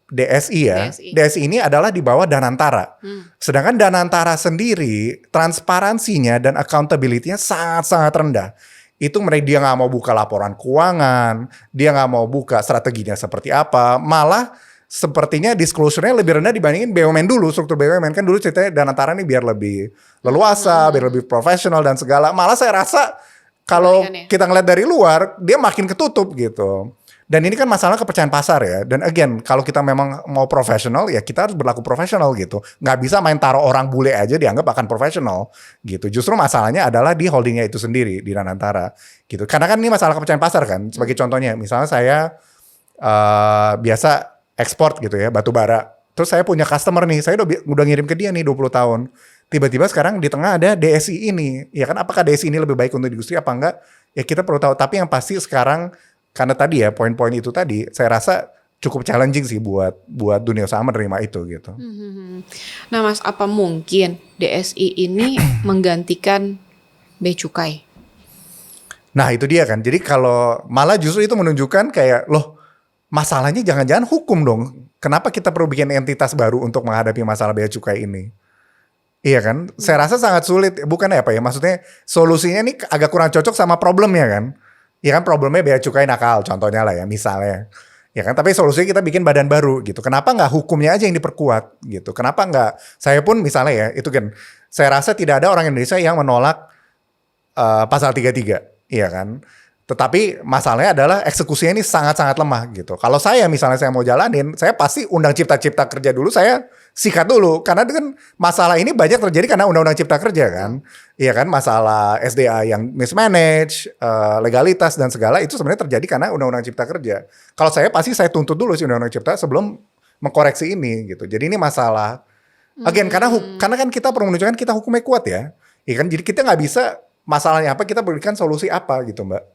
DSI ya. DSI ini adalah di bawah Danantara. Sedangkan Danantara sendiri transparansinya dan accountability-nya sangat-sangat rendah. Itu dia nggak mau buka laporan keuangan, dia nggak mau buka strateginya seperti apa, malah sepertinya disclosure-nya lebih rendah dibandingin BUMN dulu. Struktur BUMN kan dulu ceritanya Danantara ini biar lebih leluasa, biar lebih profesional dan segala. Malah saya rasa kalau kita ngeliat dari luar, dia makin ketutup gitu. Dan ini kan masalah kepercayaan pasar ya. Dan again, kalau kita memang mau profesional, ya kita harus berlaku profesional gitu. Nggak bisa main taruh orang bule aja dianggap akan profesional gitu. Justru masalahnya adalah di holdingnya itu sendiri, di Danantara gitu. Karena kan ini masalah kepercayaan pasar kan. Sebagai contohnya, misalnya saya biasa ekspor gitu ya, batu bara. Terus saya punya customer nih, saya udah ngirim ke dia nih 20 tahun. Tiba-tiba sekarang di tengah ada DSI ini. Ya kan, apakah DSI ini lebih baik untuk industri apa enggak? Ya kita perlu tahu. Tapi yang pasti sekarang, karena tadi ya poin-poin itu tadi, saya rasa cukup challenging sih buat dunia usaha menerima itu gitu. Nah Mas, apa mungkin DSI ini menggantikan bea cukai? Nah itu dia kan. Jadi kalau malah justru itu menunjukkan kayak loh, masalahnya jangan-jangan hukum dong. Kenapa kita perlu bikin entitas baru untuk menghadapi masalah bea cukai ini? Iya kan? Saya rasa sangat sulit. Bukan apa ya? Maksudnya solusinya ini agak kurang cocok sama problemnya kan? Iya kan, problemnya bea cukai nakal contohnya lah ya, misalnya. Ya kan, tapi solusinya kita bikin badan baru gitu. Kenapa nggak hukumnya aja yang diperkuat gitu? Kenapa nggak? Saya pun misalnya ya, itu kan, saya rasa tidak ada orang Indonesia yang menolak pasal 33, iya kan? Tetapi masalahnya adalah eksekusinya ini sangat-sangat lemah gitu. Kalau saya misalnya saya mau jalanin, saya pasti undang cipta kerja dulu, saya sikat dulu. Karena kan masalah ini banyak terjadi karena undang-undang cipta kerja kan. Iya kan, masalah SDA yang mismanage, legalitas dan segala itu sebenarnya terjadi karena undang-undang cipta kerja. Kalau saya pasti saya tuntut dulu sih undang-undang cipta sebelum mengkoreksi ini gitu. Jadi ini masalah, again, karena kan kita perlu menunjukkan kita hukumnya kuat ya. Iya kan, jadi kita nggak bisa masalahnya apa, kita berikan solusi apa gitu Mbak.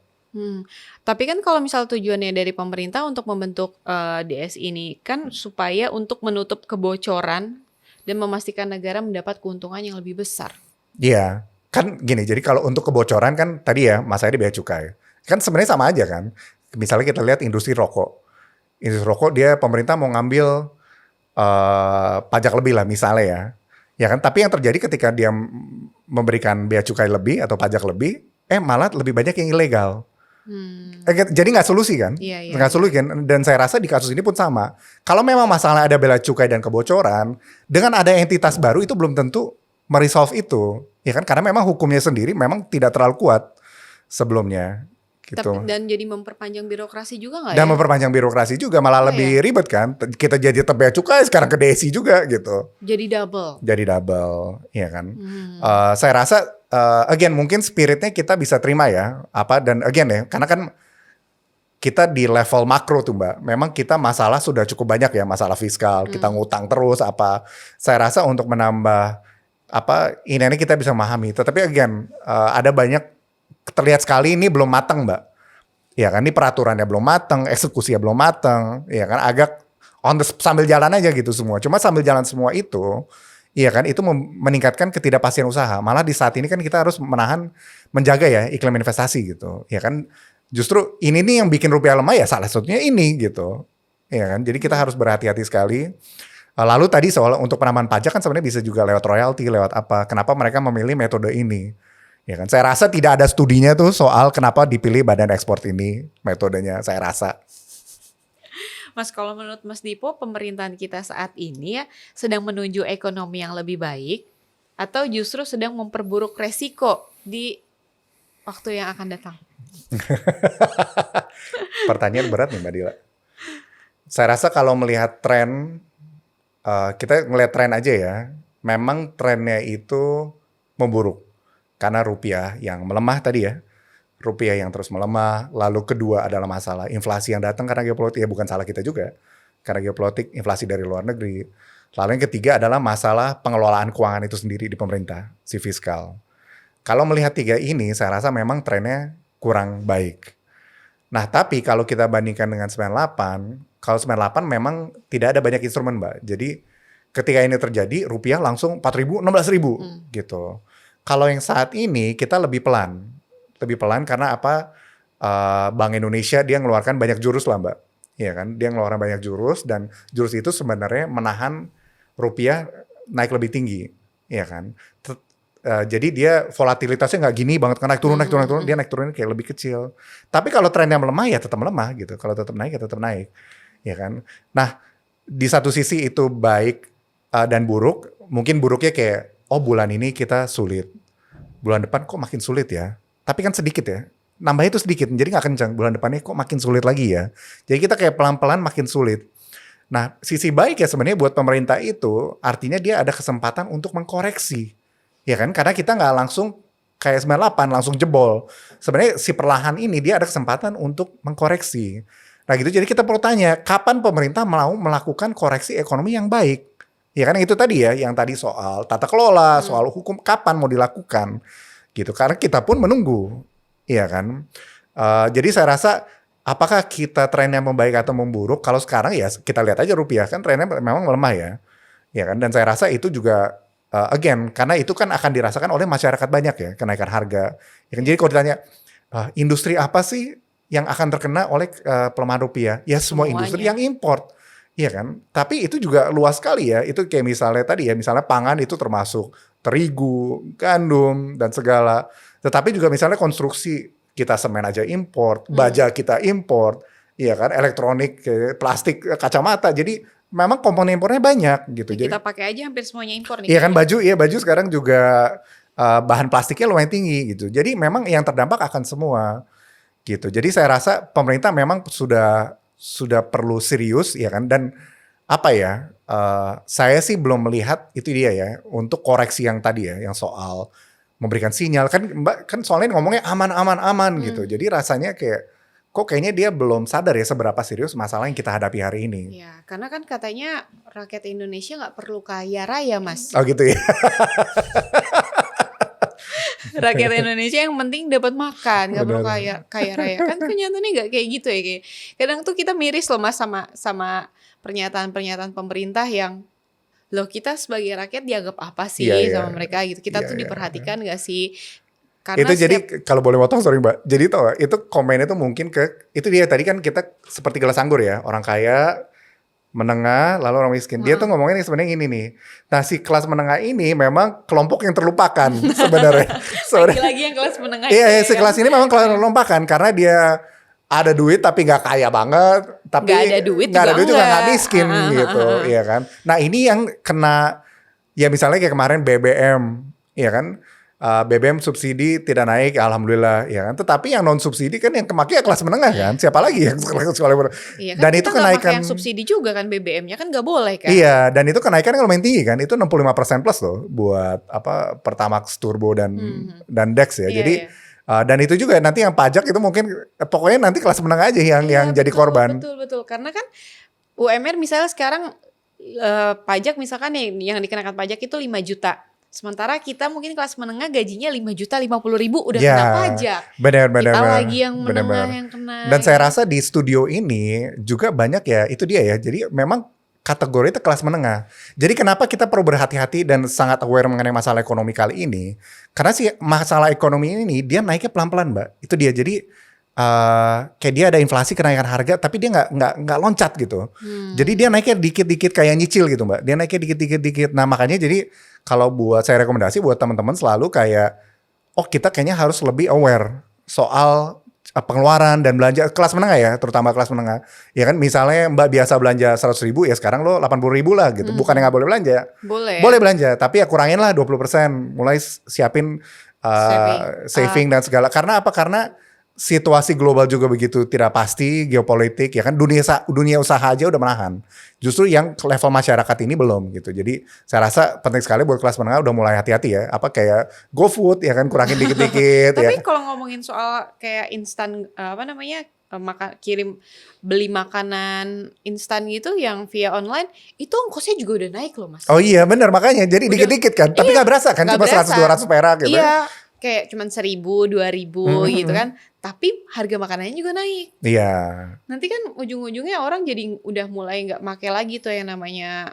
Tapi kan kalau misal tujuannya dari pemerintah untuk membentuk DSI ini kan supaya untuk menutup kebocoran dan memastikan negara mendapat keuntungan yang lebih besar. Iya, kan gini, jadi kalau untuk kebocoran kan tadi ya masalahnya di bea cukai. Kan sebenarnya sama aja kan. Misalnya kita lihat industri rokok. Industri rokok dia pemerintah mau ngambil pajak lebih lah misalnya ya. Ya kan, tapi yang terjadi ketika dia memberikan bea cukai lebih atau pajak lebih, malah lebih banyak yang ilegal. Jadi nggak solusi kan? Iya, Nggak solusi kan? Dan saya rasa di kasus ini pun sama. Kalau memang masalah ada bea cukai dan kebocoran, dengan ada entitas baru itu belum tentu meresolve itu, ya kan? Karena memang hukumnya sendiri memang tidak terlalu kuat sebelumnya, gitu. Dan jadi memperpanjang birokrasi juga nggak Dan ya? memperpanjang birokrasi juga malah lebih ribet kan? Kita jadi tetap bea cukai sekarang ke DSI juga gitu. Jadi double. Jadi double, ya kan? Saya rasa again mungkin spiritnya kita bisa terima ya, dan again ya, karena kan kita di level makro tuh Mbak, memang kita masalah sudah cukup banyak ya, masalah fiskal, kita ngutang terus apa. Saya rasa untuk menambah ini kita bisa memahami, tetapi again ada banyak terlihat sekali ini belum matang Mbak. Ya kan, ini peraturannya belum matang, eksekusinya belum matang, ya kan, agak sambil jalan aja gitu semua. Cuma sambil jalan semua itu, iya kan, itu meningkatkan ketidakpastian usaha. Malah di saat ini kan kita harus menjaga ya iklim investasi gitu. Ya kan, justru ini nih yang bikin rupiah lemah ya salah satunya ini gitu. Ya kan, jadi kita harus berhati-hati sekali. Lalu tadi soal untuk penambahan pajak kan sebenarnya bisa juga lewat royalti, lewat apa. Kenapa mereka memilih metode ini? Ya kan, saya rasa tidak ada studinya tuh soal kenapa dipilih badan ekspor ini metodenya, saya rasa. Mas, kalau menurut Mas Dipo, pemerintahan kita saat ini ya sedang menuju ekonomi yang lebih baik atau justru sedang memperburuk resiko di waktu yang akan datang? Pertanyaan berat nih Mbak Dila. Saya rasa kalau melihat tren, kita ngelihat tren aja ya, memang trennya itu memburuk. Karena rupiah yang melemah tadi ya, rupiah yang terus melemah, lalu kedua adalah masalah inflasi yang datang karena geopolitik, ya bukan salah kita juga, karena geopolitik, inflasi dari luar negeri. Lalu yang ketiga adalah masalah pengelolaan keuangan itu sendiri di pemerintah, si fiskal. Kalau melihat tiga ini, saya rasa memang trennya kurang baik. Nah tapi kalau kita bandingkan dengan 98, kalau 98 memang tidak ada banyak instrumen Mbak. Jadi ketika ini terjadi, rupiah langsung 4.000, 16.000 gitu. Kalau yang saat ini kita lebih pelan karena apa? Bank Indonesia dia ngeluarkan banyak jurus lah Mbak, iya kan? Dia ngeluarkan banyak jurus dan jurus itu sebenarnya menahan rupiah naik lebih tinggi, iya kan? Jadi dia volatilitasnya nggak gini banget, naik turun, dia naik turunnya kayak lebih kecil. Tapi kalau trennya melemah ya tetap melemah gitu. Kalau tetap naik ya tetap naik, ya kan? Nah di satu sisi itu baik dan buruk. Mungkin buruknya kayak bulan ini kita sulit, bulan depan kok makin sulit ya. Tapi kan sedikit ya, nambahnya itu sedikit, jadi nggak kencang. Bulan depannya kok makin sulit lagi ya. Jadi kita kayak pelan-pelan makin sulit. Nah sisi baik ya sebenarnya buat pemerintah itu, artinya dia ada kesempatan untuk mengkoreksi. Ya kan, karena kita nggak langsung kayak 98 langsung jebol. Sebenarnya si perlahan ini dia ada kesempatan untuk mengkoreksi. Nah gitu, jadi kita perlu tanya, kapan pemerintah mau melakukan koreksi ekonomi yang baik? Ya kan itu tadi ya, yang tadi soal tata kelola, soal hukum, kapan mau dilakukan gitu. Karena kita pun menunggu, iya kan. Jadi saya rasa apakah kita trennya membaik atau memburuk? Kalau sekarang ya kita lihat aja rupiah kan trennya memang melemah ya kan. Dan saya rasa itu juga again karena itu kan akan dirasakan oleh masyarakat banyak ya kenaikan harga. Ya kan? Jadi kalau ditanya industri apa sih yang akan terkena oleh pelemahan rupiah? Ya semua industri yang import. Iya kan? Tapi itu juga luas sekali ya. Itu kayak misalnya tadi ya, misalnya pangan itu termasuk terigu, gandum, dan segala. Tetapi juga misalnya konstruksi, kita semen aja import, baja kita import, iya kan? Elektronik, plastik, kacamata. Jadi memang komponen impornya banyak gitu. Kita Jadi, pakai aja hampir semuanya impor nih. iya kan baju sekarang juga bahan plastiknya lumayan tinggi gitu. Jadi memang yang terdampak akan semua gitu. Jadi saya rasa pemerintah memang sudah perlu serius ya kan, dan apa ya, saya sih belum melihat itu dia ya untuk koreksi yang tadi ya, yang soal memberikan sinyal kan Mbak kan soalnya ngomongnya aman gitu. Jadi rasanya kayak kok kayaknya dia belum sadar ya seberapa serius masalah yang kita hadapi hari ini. Ya, karena kan katanya rakyat Indonesia nggak perlu kaya raya, Mas. Oh gitu ya. Rakyat Indonesia yang penting dapat makan, nggak perlu Benar. kaya raya. Kan kenyataannya nggak kayak gitu ya. Kayak kadang tuh kita miris loh Mas sama pernyataan-pernyataan pemerintah yang loh kita sebagai rakyat dianggap apa sih Iya, iya. sama mereka gitu. Kita Iya, tuh iya. diperhatikan nggak sih? Itu Karena jadi setiap kalau boleh potong sorry Mbak. Jadi tau gak, itu komennya tuh mungkin itu dia tadi kan kita seperti gelas anggur ya. Orang kaya, menengah, lalu orang miskin. Dia tuh ngomongin sebenarnya ini nih. Nah si kelas menengah ini memang kelompok yang terlupakan sebenarnya. lagi-lagi yang kelas menengah Iya, itu ya si kan. kelas ini memang kelas terlupakan karena dia ada duit tapi nggak kaya banget, tapi Nggak ada duit juga juga nggak enggak. miskin gitu, iya kan. Nah ini yang kena, ya misalnya kayak kemarin BBM, ya kan. BBM subsidi tidak naik, alhamdulillah, ya kan. Tetapi yang non subsidi kan yang kemakai ya kelas menengah kan. Siapa lagi yang sekolah menengah? Iya kan Dan kita itu nggak pakai kenaikan, yang subsidi juga kan BBM-nya kan nggak boleh kan. iya, dan itu kenaikan yang lumayan tinggi kan. Itu 65% plus loh buat apa Pertamax Turbo dan Dex ya. Iya, Jadi iya. dan itu juga nanti yang pajak itu mungkin pokoknya nanti kelas menengah aja yang Iya, jadi betul, korban. betul. Karena kan UMR misalnya sekarang pajak misalkan yang dikenakan pajak itu 5 juta. Sementara kita mungkin kelas menengah gajinya 5.050.000 udah Ya, kena pajak. benar. Kita lagi yang menengah yang kena. Dan saya ya. rasa di studio ini juga banyak ya, itu dia ya. Jadi memang kategori itu kelas menengah. Jadi kenapa kita perlu berhati-hati dan sangat aware mengenai masalah ekonomi kali ini? Karena sih masalah ekonomi ini dia naiknya pelan-pelan, Mbak. Itu dia. Jadi kayak dia ada inflasi kenaikan harga, tapi dia nggak loncat gitu. Jadi dia naiknya dikit-dikit kayak nyicil gitu, Mbak. Dia naiknya dikit-dikit. Nah makanya jadi kalau buat saya rekomendasi buat teman-teman selalu kayak, oh kita kayaknya harus lebih aware soal pengeluaran dan belanja kelas menengah ya, terutama kelas menengah. Ya kan misalnya Mbak biasa belanja 100.000 ya sekarang lo 80.000 lah gitu. Bukan yang nggak boleh belanja. Boleh. Boleh belanja, tapi ya kurangin lah 20%. Mulai siapin saving dan segala. Karena apa? Karena situasi global juga begitu tidak pasti, geopolitik ya kan, dunia usaha aja udah menahan. Justru yang level masyarakat ini belum gitu. Jadi saya rasa penting sekali buat kelas menengah udah mulai hati-hati ya. Apa kayak GoFood ya kan, kurangin dikit-dikit ya. Tapi kalau ngomongin soal kayak instan beli makanan instan gitu yang via online itu ongkosnya juga udah naik loh Mas. Oh iya benar, makanya jadi dikit-dikit kan. Tapi nggak berasa kan, Nggak cuma berasa. 100-200 perak gitu. Iya, kayak cuman 1.000, 2.000 gitu kan. Tapi harga makanannya juga naik. Iya. Nanti kan ujung-ujungnya orang jadi udah mulai nggak make lagi tuh yang namanya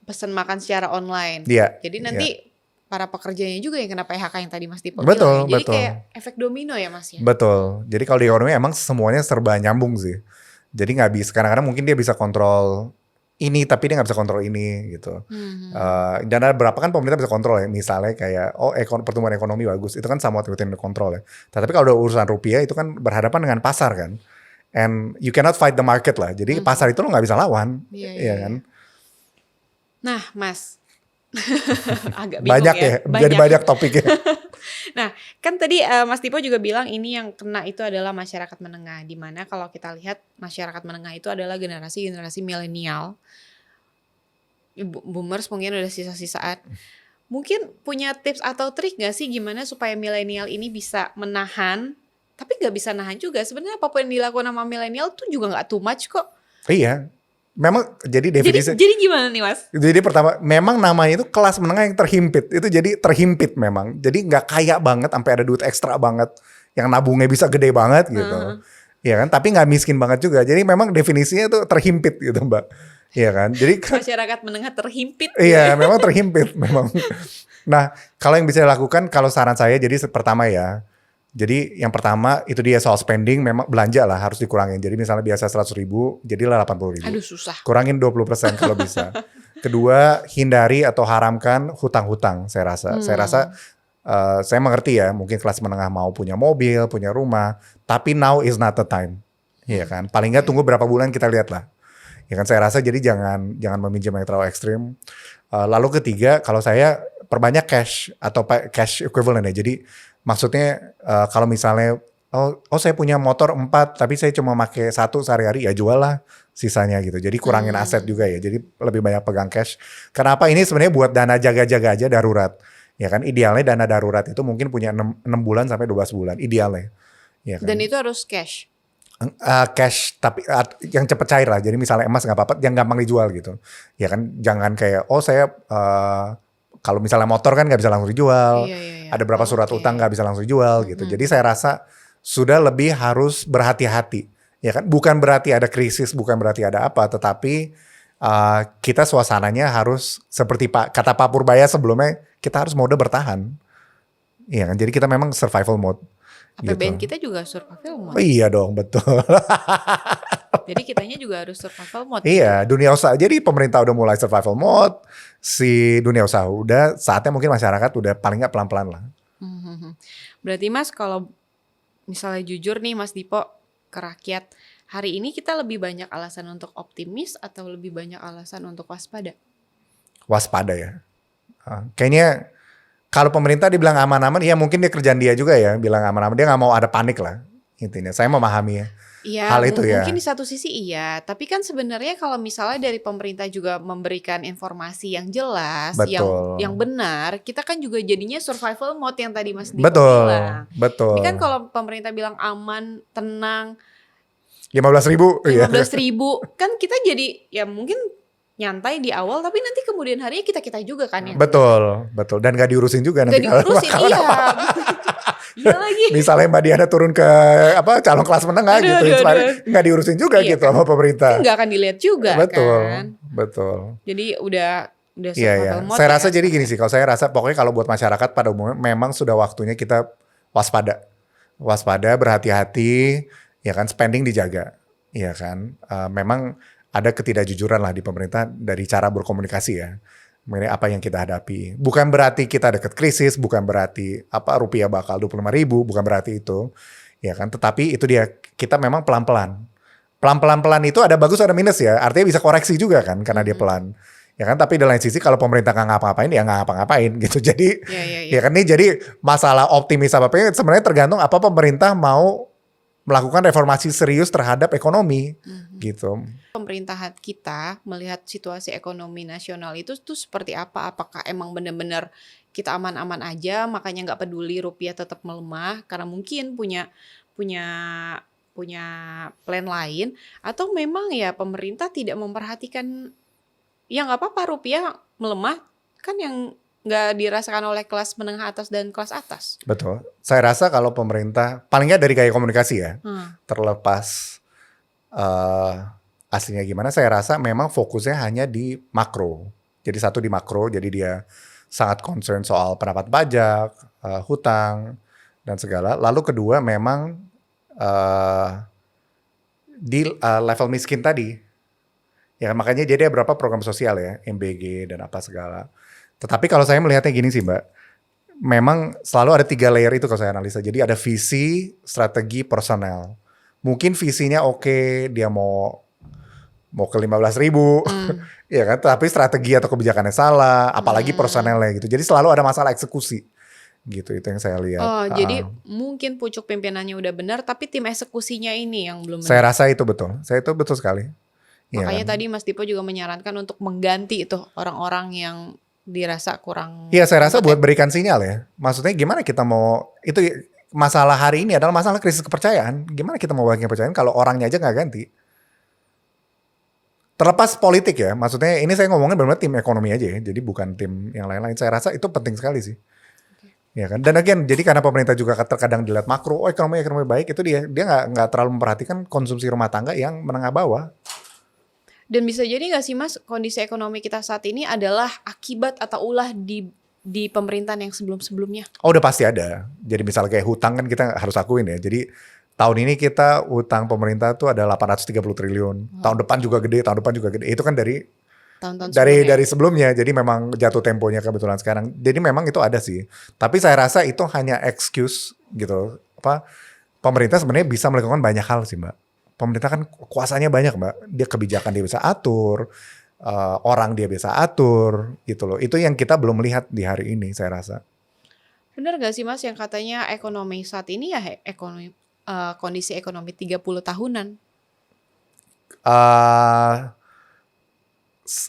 pesan makan secara online. Iya. Jadi nanti para pekerjanya juga yang kena PHK yang tadi Mas Dipo Betul, bilang. Jadi betul. kayak efek domino ya Mas ya. Betul. Jadi kalau di ekonomi emang semuanya serba nyambung sih. Jadi nggak bisa, kadang-kadang mungkin dia bisa kontrol ini tapi dia nggak bisa kontrol ini gitu. Dan ada beberapa kan pemerintah bisa kontrol ya, misalnya kayak pertumbuhan ekonomi bagus, itu kan somewhat within the control ya. Tapi kalau udah urusan rupiah itu kan berhadapan dengan pasar kan, and you cannot fight the market lah. Jadi pasar itu lo nggak bisa lawan, Iya, kan. Nah Mas, agak bingung Banyak ya, jadi banyak topiknya. Nah, kan tadi Mas Tipo juga bilang ini yang kena itu adalah masyarakat menengah. Dimana kalau kita lihat masyarakat menengah itu adalah generasi milenial. Boomers mungkin udah sisa-sisaan. Mungkin punya tips atau trik gak sih gimana supaya milenial ini bisa menahan Tapi nggak bisa nahan juga. Sebenarnya apapun yang dilakukan sama milenial tuh juga nggak too much kok. Iya. Memang jadi definisi. Jadi gimana nih Mas? Jadi pertama, memang namanya itu kelas menengah yang terhimpit. Itu jadi terhimpit memang. Jadi nggak kaya banget sampai ada duit ekstra banget. Yang nabungnya bisa gede banget gitu. Iya kan? Tapi nggak miskin banget juga. Jadi memang definisinya tuh terhimpit gitu Mbak. Iya kan? Jadi Masyarakat menengah terhimpit. iya memang terhimpit memang. Nah kalau yang bisa dilakukan, kalau saran saya jadi pertama ya. Jadi yang pertama itu dia soal spending, memang belanja lah harus dikurangin. Jadi misalnya biasa 100.000 jadilah 80.000. Aduh susah. Kurangin 20% kalau bisa. Kedua, hindari atau haramkan hutang-hutang saya rasa. Saya rasa saya mengerti ya, mungkin kelas menengah mau punya mobil, punya rumah, tapi now is not the time. Iya kan? Paling nggak tunggu berapa bulan kita lihat lah. Ya kan, saya rasa jadi jangan meminjam yang terlalu ekstrim. Lalu ketiga, kalau saya perbanyak cash atau cash equivalent ya. Jadi maksudnya kalau misalnya saya punya motor 4 tapi saya cuma pakai 1 sehari-hari, ya jual lah sisanya gitu. Jadi kurangin aset juga ya. Jadi lebih banyak pegang cash. Kenapa ini sebenarnya buat dana jaga-jaga aja darurat. Ya kan, idealnya dana darurat itu mungkin punya 6 bulan sampai 12 bulan idealnya. Ya kan? Dan itu harus cash. Cash tapi yang cepet cair lah. Jadi misalnya emas nggak apa-apa, yang gampang dijual gitu. Ya kan, jangan kayak saya kalau misalnya motor kan nggak bisa langsung dijual. Iya. Ada berapa surat utang nggak bisa langsung dijual gitu. Jadi saya rasa sudah lebih harus berhati-hati. Ya kan, bukan berarti ada krisis, bukan berarti ada apa, tetapi kita suasananya harus seperti kata Pak Purbaya sebelumnya, kita harus mode bertahan. Iya kan, jadi kita memang survival mode. APBN gitu. kita juga survival mode. Oh, iya dong, betul. Jadi kitanya juga harus survival mode. Iya, dunia usaha. Jadi pemerintah udah mulai survival mode, si dunia usaha udah, saatnya mungkin masyarakat udah paling nggak pelan-pelan lah. Berarti Mas, kalau misalnya jujur nih Mas Dipo ke rakyat, hari ini kita lebih banyak alasan untuk optimis atau lebih banyak alasan untuk waspada? Waspada ya. Kayaknya kalau pemerintah dibilang aman-aman, ya mungkin dia kerjaan dia juga ya, bilang aman-aman. Dia nggak mau ada panik lah, intinya. Saya memahami ya. Iya, Hal itu ya. mungkin di satu sisi iya, tapi kan sebenarnya kalau misalnya dari pemerintah juga memberikan informasi yang jelas, Betul. yang benar, kita kan juga jadinya survival mode yang tadi Mas Dipo Betul, bilang. betul. Ini kan kalau pemerintah bilang aman, tenang, 15.000, 15.000, kan kita jadi ya mungkin nyantai di awal, tapi nanti kemudian harinya kita juga kan yang Betul. Dan gak diurusin juga nggak nanti. diurusin, iya. Iya lagi. Misalnya Mbak Diana turun ke calon kelas menengah gitu, nggak diurusin juga Iya gitu sama pemerintah. Nggak akan dilihat juga Betul, kan. betul. Jadi udah Iya. survival mode. Saya rasa jadi gini sih, kalau saya rasa pokoknya kalau buat masyarakat pada umumnya memang sudah waktunya kita waspada, berhati-hati, ya kan, spending dijaga, ya kan. Memang ada ketidakjujuran lah di pemerintah dari cara berkomunikasi ya, mengenai apa yang kita hadapi. Bukan berarti kita dekat krisis, bukan berarti rupiah bakal 25.000, bukan berarti itu, ya kan. Tetapi itu dia, kita memang pelan-pelan itu ada bagus ada minus ya. Artinya bisa koreksi juga kan karena dia pelan. Ya kan, tapi di lain sisi kalau pemerintah nggak ngapa-ngapain ya nggak ngapa-ngapain gitu. Jadi ya kan, ini jadi masalah optimis apa sebenarnya tergantung apa pemerintah mau melakukan reformasi serius terhadap ekonomi gitu. Pemerintahan kita melihat situasi ekonomi nasional itu tuh seperti apa? Apakah emang benar-benar kita aman-aman aja makanya nggak peduli rupiah tetap melemah karena mungkin punya plan lain, atau memang ya pemerintah tidak memperhatikan ya nggak apa-apa rupiah melemah kan yang nggak dirasakan oleh kelas menengah atas dan kelas atas. Betul. Saya rasa kalau pemerintah paling nggak dari gaya komunikasi ya, terlepas aslinya gimana, saya rasa memang fokusnya hanya di makro. Jadi satu di makro, jadi dia sangat concern soal pendapat pajak, hutang dan segala. Lalu kedua memang di level miskin tadi. Ya makanya jadi ada berapa program sosial ya, MBG dan apa segala. Tetapi kalau saya melihatnya gini sih Mbak, memang selalu ada 3 layer itu kalau saya analisa. Jadi ada visi, strategi, personel. Mungkin visinya oke, dia mau ke 15.000, ya kan? Tapi strategi atau kebijakannya salah, apalagi personelnya gitu. Jadi selalu ada masalah eksekusi, gitu. Itu yang saya lihat. Oh, jadi mungkin pucuk pimpinannya udah benar, tapi tim eksekusinya ini yang belum benar. Saya rasa itu betul. Saya itu betul sekali. Makanya tadi Mas Dipo juga menyarankan untuk mengganti itu orang-orang yang dirasa kurang. Iya, saya rasa buat berikan sinyal ya. Maksudnya gimana kita mau, itu masalah hari ini adalah masalah krisis kepercayaan. Gimana kita mau bangun kepercayaan kalau orangnya aja nggak ganti? Terlepas politik ya, maksudnya ini saya ngomongin benar-benar tim ekonomi aja ya, jadi bukan tim yang lain-lain. Saya rasa itu penting sekali sih. Ya kan, dan again, jadi karena pemerintah juga terkadang dilihat makro, oh ekonomi baik, itu dia nggak terlalu memperhatikan konsumsi rumah tangga yang menengah bawah. Dan bisa jadi nggak sih Mas, kondisi ekonomi kita saat ini adalah akibat atau ulah di pemerintahan yang sebelum-sebelumnya? Oh udah pasti ada. Jadi misalnya kayak hutang kan kita harus akuin ya. Jadi tahun ini kita hutang pemerintah tuh ada 830 triliun. Tahun depan juga gede, tahun depan juga gede. Itu kan dari Tahun-tahun sebelumnya. dari sebelumnya. Jadi memang jatuh temponya kebetulan sekarang. Jadi memang itu ada sih. Tapi saya rasa itu hanya excuse gitu. Pemerintah sebenarnya bisa melakukan banyak hal sih, Mbak. Pemerintah kan kuasanya banyak, Mbak. Dia kebijakan dia bisa atur, orang dia bisa atur gitu loh. Itu yang kita belum lihat di hari ini saya rasa. Bener gak sih Mas yang katanya ekonomi saat ini ya kondisi ekonomi 30 tahunan?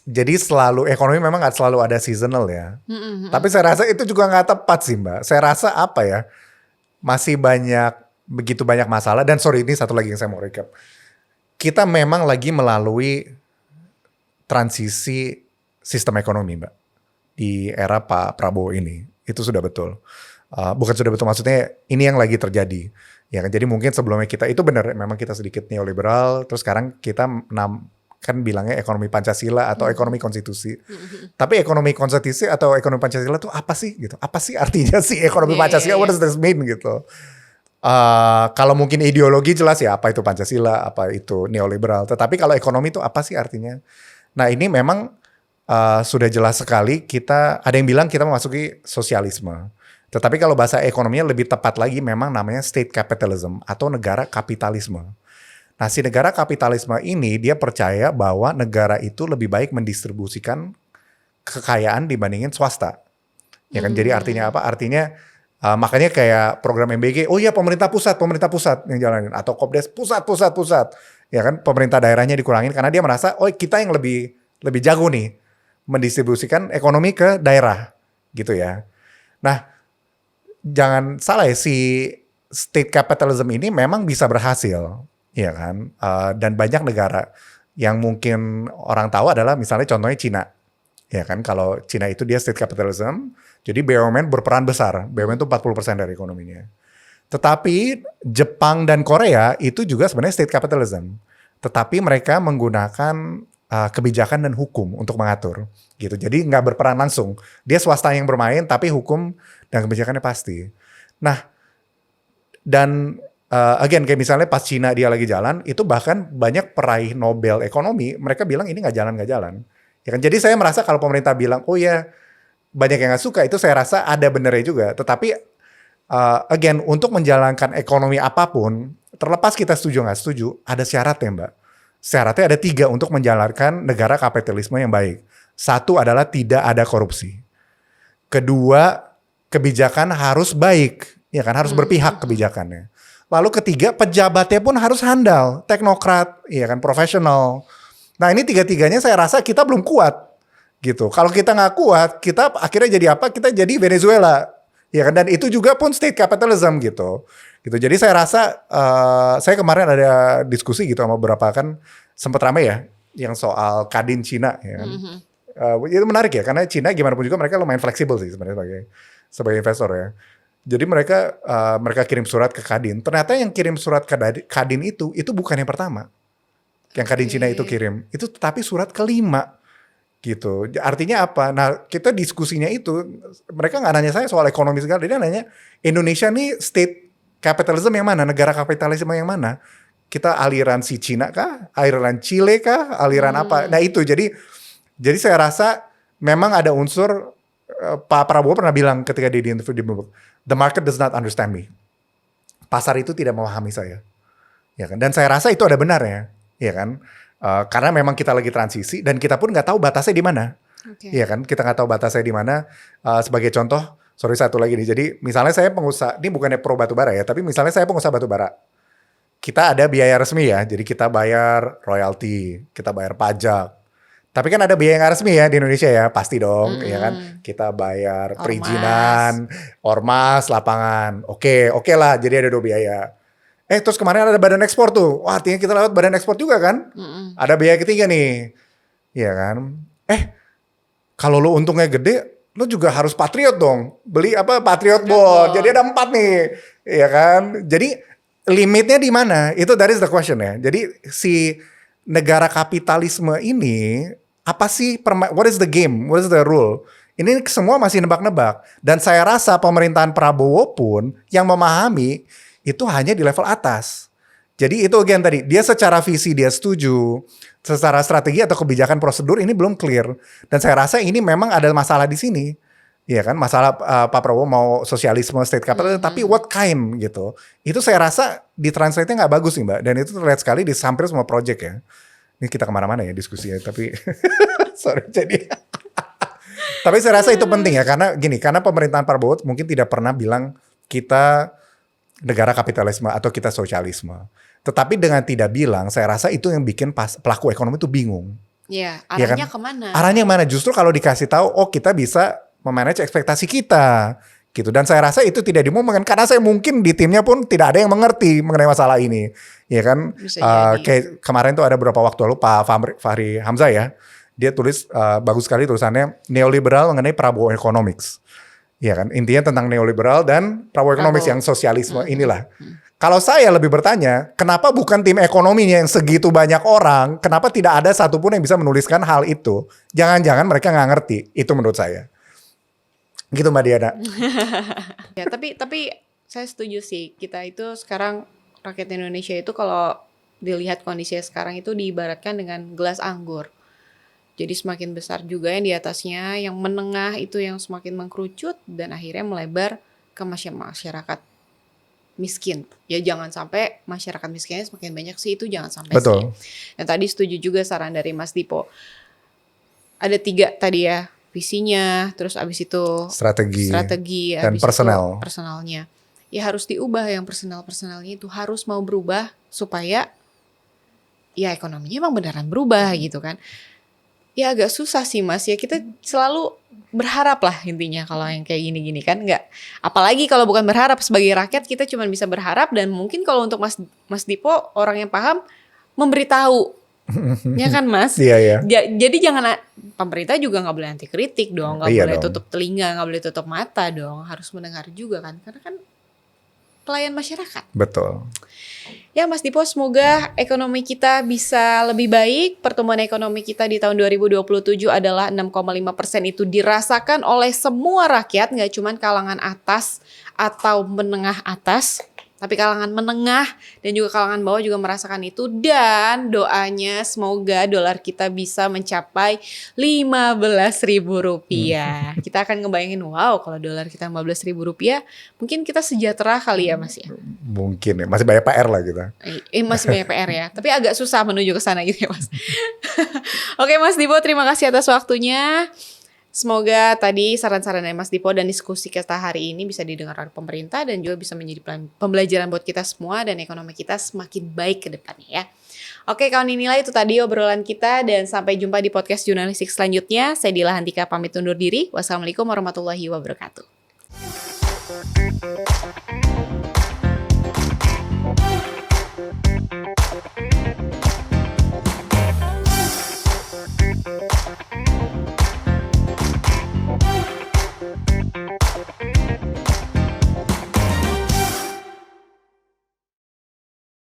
Jadi selalu ekonomi memang nggak selalu ada seasonal ya. Mm-mm. Tapi saya rasa itu juga nggak tepat sih, Mbak. Saya rasa apa ya, masih begitu banyak masalah. Dan sorry, ini satu lagi yang saya mau recap. Kita memang lagi melalui transisi sistem ekonomi, Mbak, di era Pak Prabowo ini. Itu sudah betul. Bukan sudah betul, maksudnya ini yang lagi terjadi. Ya kan, jadi mungkin sebelumnya kita itu benar, memang kita sedikit neoliberal. Terus sekarang kita kan bilangnya ekonomi Pancasila atau ekonomi konstitusi. Tapi ekonomi konstitusi atau ekonomi Pancasila itu apa sih gitu? Apa sih artinya sih ekonomi Pancasila? What does this mean gitu? Kalau mungkin ideologi jelas ya apa itu Pancasila, apa itu neoliberal. Tetapi kalau ekonomi itu apa sih artinya? Nah ini memang sudah jelas sekali kita ada yang bilang kita memasuki sosialisme. Tetapi kalau bahasa ekonominya lebih tepat lagi memang namanya state capitalism atau negara kapitalisme. Nah si negara kapitalisme ini dia percaya bahwa negara itu lebih baik mendistribusikan kekayaan dibandingin swasta. Ya kan, jadi artinya apa? Artinya makanya kayak program MBG, oh iya pemerintah pusat yang jalanin. Atau Kopdes pusat. Ya kan, pemerintah daerahnya dikurangin karena dia merasa, oh kita yang lebih jago nih mendistribusikan ekonomi ke daerah gitu ya. Nah jangan salah ya, si state capitalism ini memang bisa berhasil. Ya kan, dan banyak negara yang mungkin orang tahu adalah misalnya contohnya Cina, ya kan, kalau Cina itu dia state capitalism, jadi BUMN berperan besar, BUMN itu 40% dari ekonominya. Tetapi Jepang dan Korea itu juga sebenarnya state capitalism, tetapi mereka menggunakan kebijakan dan hukum untuk mengatur, gitu. Jadi nggak berperan langsung, dia swasta yang bermain, tapi hukum dan kebijakannya pasti. Nah, dan again kayak misalnya pas Cina dia lagi jalan, itu bahkan banyak peraih Nobel ekonomi, mereka bilang ini nggak jalan. Ya kan? Jadi saya merasa kalau pemerintah bilang, oh ya banyak yang nggak suka, itu saya rasa ada benernya juga. Tetapi again untuk menjalankan ekonomi apapun, terlepas kita setuju nggak setuju, ada syaratnya Mbak. Syaratnya ada 3 untuk menjalankan negara kapitalisme yang baik. 1 adalah tidak ada korupsi. Kedua, kebijakan harus baik, ya kan, harus berpihak kebijakannya. Lalu ketiga, pejabatnya pun harus handal, teknokrat, ya kan, profesional. Nah ini 3-tiganya saya rasa kita belum kuat, gitu. Kalau kita nggak kuat, kita akhirnya jadi apa? Kita jadi Venezuela, ya kan. Dan itu juga pun state capitalism, gitu. Jadi saya rasa, saya kemarin ada diskusi gitu sama beberapa kan sempat ramai ya, yang soal Kadin Cina, ya kan. Itu menarik ya, karena Cina gimana pun juga mereka lumayan fleksibel sih sebenarnya sebagai investor ya. Jadi mereka kirim surat ke Kadin. Ternyata yang kirim surat ke Kadin itu bukan yang pertama. Yang Kadin Cina itu kirim. Itu tetapi surat kelima. Gitu. Artinya apa? Nah kita diskusinya itu, mereka nggak nanya saya soal ekonomi segala. Dia nanya, Indonesia nih state capitalism yang mana? Negara kapitalisme yang mana? Kita aliran si Cina kah? Aliran Chile kah? Aliran apa? Nah itu jadi saya rasa memang ada unsur, Pak Prabowo pernah bilang ketika di interview di Bloomberg, the market does not understand me. Pasar itu tidak memahami saya. Ya kan? Dan saya rasa itu ada benarnya, ya kan? Karena memang kita lagi transisi dan kita pun nggak tahu batasnya di mana. Ya kan? Kita nggak tahu batasnya di mana. Sebagai contoh, sorry satu lagi nih. Jadi misalnya saya pengusaha, ini bukannya pro batubara ya, tapi misalnya saya pengusaha batubara. Kita ada biaya resmi ya, jadi kita bayar royalti, kita bayar pajak. Tapi kan ada biaya yang nggak resmi ya di Indonesia ya, pasti dong, Mm-mm. ya kan. Kita bayar Ormas. perizinan, ormas, lapangan. Oke lah, jadi ada 2 biaya. Terus kemarin ada badan ekspor tuh. Wah, artinya kita lewat badan ekspor juga kan. Mm-mm. Ada biaya ketiga nih. Iya kan. Kalau lu untungnya gede, lu juga harus Patriot dong. Beli apa? Patriot Bond. Bond. Jadi ada 4 nih. Iya kan. Jadi limitnya di mana? Itu that is the question ya. Jadi si negara kapitalisme ini apa sih what is the game? What is the rule? Ini semua masih nebak-nebak. Dan saya rasa pemerintahan Prabowo pun yang memahami itu hanya di level atas. Jadi itu again tadi, dia secara visi dia setuju, secara strategi atau kebijakan prosedur ini belum clear. Dan saya rasa ini memang ada masalah di sini. Iya kan, masalah Pak Prabowo mau sosialisme, state capital, tapi what kind gitu. Itu saya rasa ditranslate-nya nggak bagus nih Mbak. Dan itu terlihat sekali di hampir semua project ya. Ini kita kemana-mana ya diskusinya, tapi sorry jadi. Tapi saya rasa itu penting ya, karena pemerintahan Prabowo mungkin tidak pernah bilang kita negara kapitalisme atau kita sosialisme. Tetapi dengan tidak bilang, saya rasa itu yang bikin pelaku ekonomi itu bingung. Ya, Ya arahnya kan? kemana? Arahnya mana? Justru kalau dikasih tahu, oh kita bisa memanage ekspektasi kita, gitu. Dan saya rasa itu tidak dimungkinkan karena saya mungkin di timnya pun tidak ada yang mengerti mengenai masalah ini, ya kan? Bisa jadi. Kayak kemarin tuh ada beberapa waktu lalu Pak Fahri Hamzah ya, dia tulis bagus sekali tulisannya neoliberal mengenai Prabowo Economics, ya kan? Intinya tentang neoliberal dan Prabowo Economics yang sosialisme inilah. Kalau saya lebih bertanya, kenapa bukan tim ekonominya yang segitu banyak orang, kenapa tidak ada satupun yang bisa menuliskan hal itu? Jangan-jangan mereka nggak ngerti, itu menurut saya. Gitu Mbak Diana. Ya, tapi saya setuju sih. Kita itu sekarang rakyat Indonesia itu kalau dilihat kondisinya sekarang itu diibaratkan dengan gelas anggur. Jadi semakin besar juga yang di atasnya, yang menengah itu yang semakin mengkerucut dan akhirnya melebar ke masyarakat miskin. Ya jangan sampai masyarakat miskinnya semakin banyak sih, itu jangan sampai Betul. sih. Dan tadi setuju juga saran dari Mas Dipo. Ada 3 tadi ya. Visinya, terus abis itu strategi dan abis personal. itu personalnya. Ya harus diubah yang personalnya itu harus mau berubah supaya ya ekonominya emang beneran berubah gitu kan. Ya agak susah sih Mas ya, kita selalu berharap lah intinya kalau yang kayak gini-gini kan nggak. Apalagi kalau bukan berharap, sebagai rakyat kita cuma bisa berharap dan mungkin kalau untuk Mas Dipo orang yang paham memberitahu. Ya kan Mas? Iya. Jadi jangan, pemerintah juga nggak boleh anti kritik dong, nggak Iya boleh dong. tutup telinga, nggak boleh tutup mata dong, harus mendengar juga kan, karena kan pelayan masyarakat. Betul. Ya Mas Dipo, semoga ekonomi kita bisa lebih baik. Pertumbuhan ekonomi kita di tahun 2027 adalah 6,5% itu dirasakan oleh semua rakyat, nggak cuma kalangan atas atau menengah atas. Tapi kalangan menengah dan juga kalangan bawah juga merasakan itu. Dan doanya semoga dolar kita bisa mencapai Rp15.000. Kita akan ngebayangin, wow kalau dolar kita Rp15.000, mungkin kita sejahtera kali ya Mas ya. Mungkin ya, masih banyak PR lah kita. Masih banyak PR ya. Tapi agak susah menuju ke sana gitu ya Mas. Oke Mas Dipo, terima kasih atas waktunya. Semoga tadi saran-saran dari Mas Dipo dan diskusi kita hari ini bisa didengar oleh pemerintah dan juga bisa menjadi pembelajaran buat kita semua dan ekonomi kita semakin baik ke depannya ya. Oke kawan, inilah itu tadi obrolan kita dan sampai jumpa di podcast jurnalistik selanjutnya. Saya Dila Hantika pamit undur diri. Wassalamualaikum warahmatullahi wabarakatuh.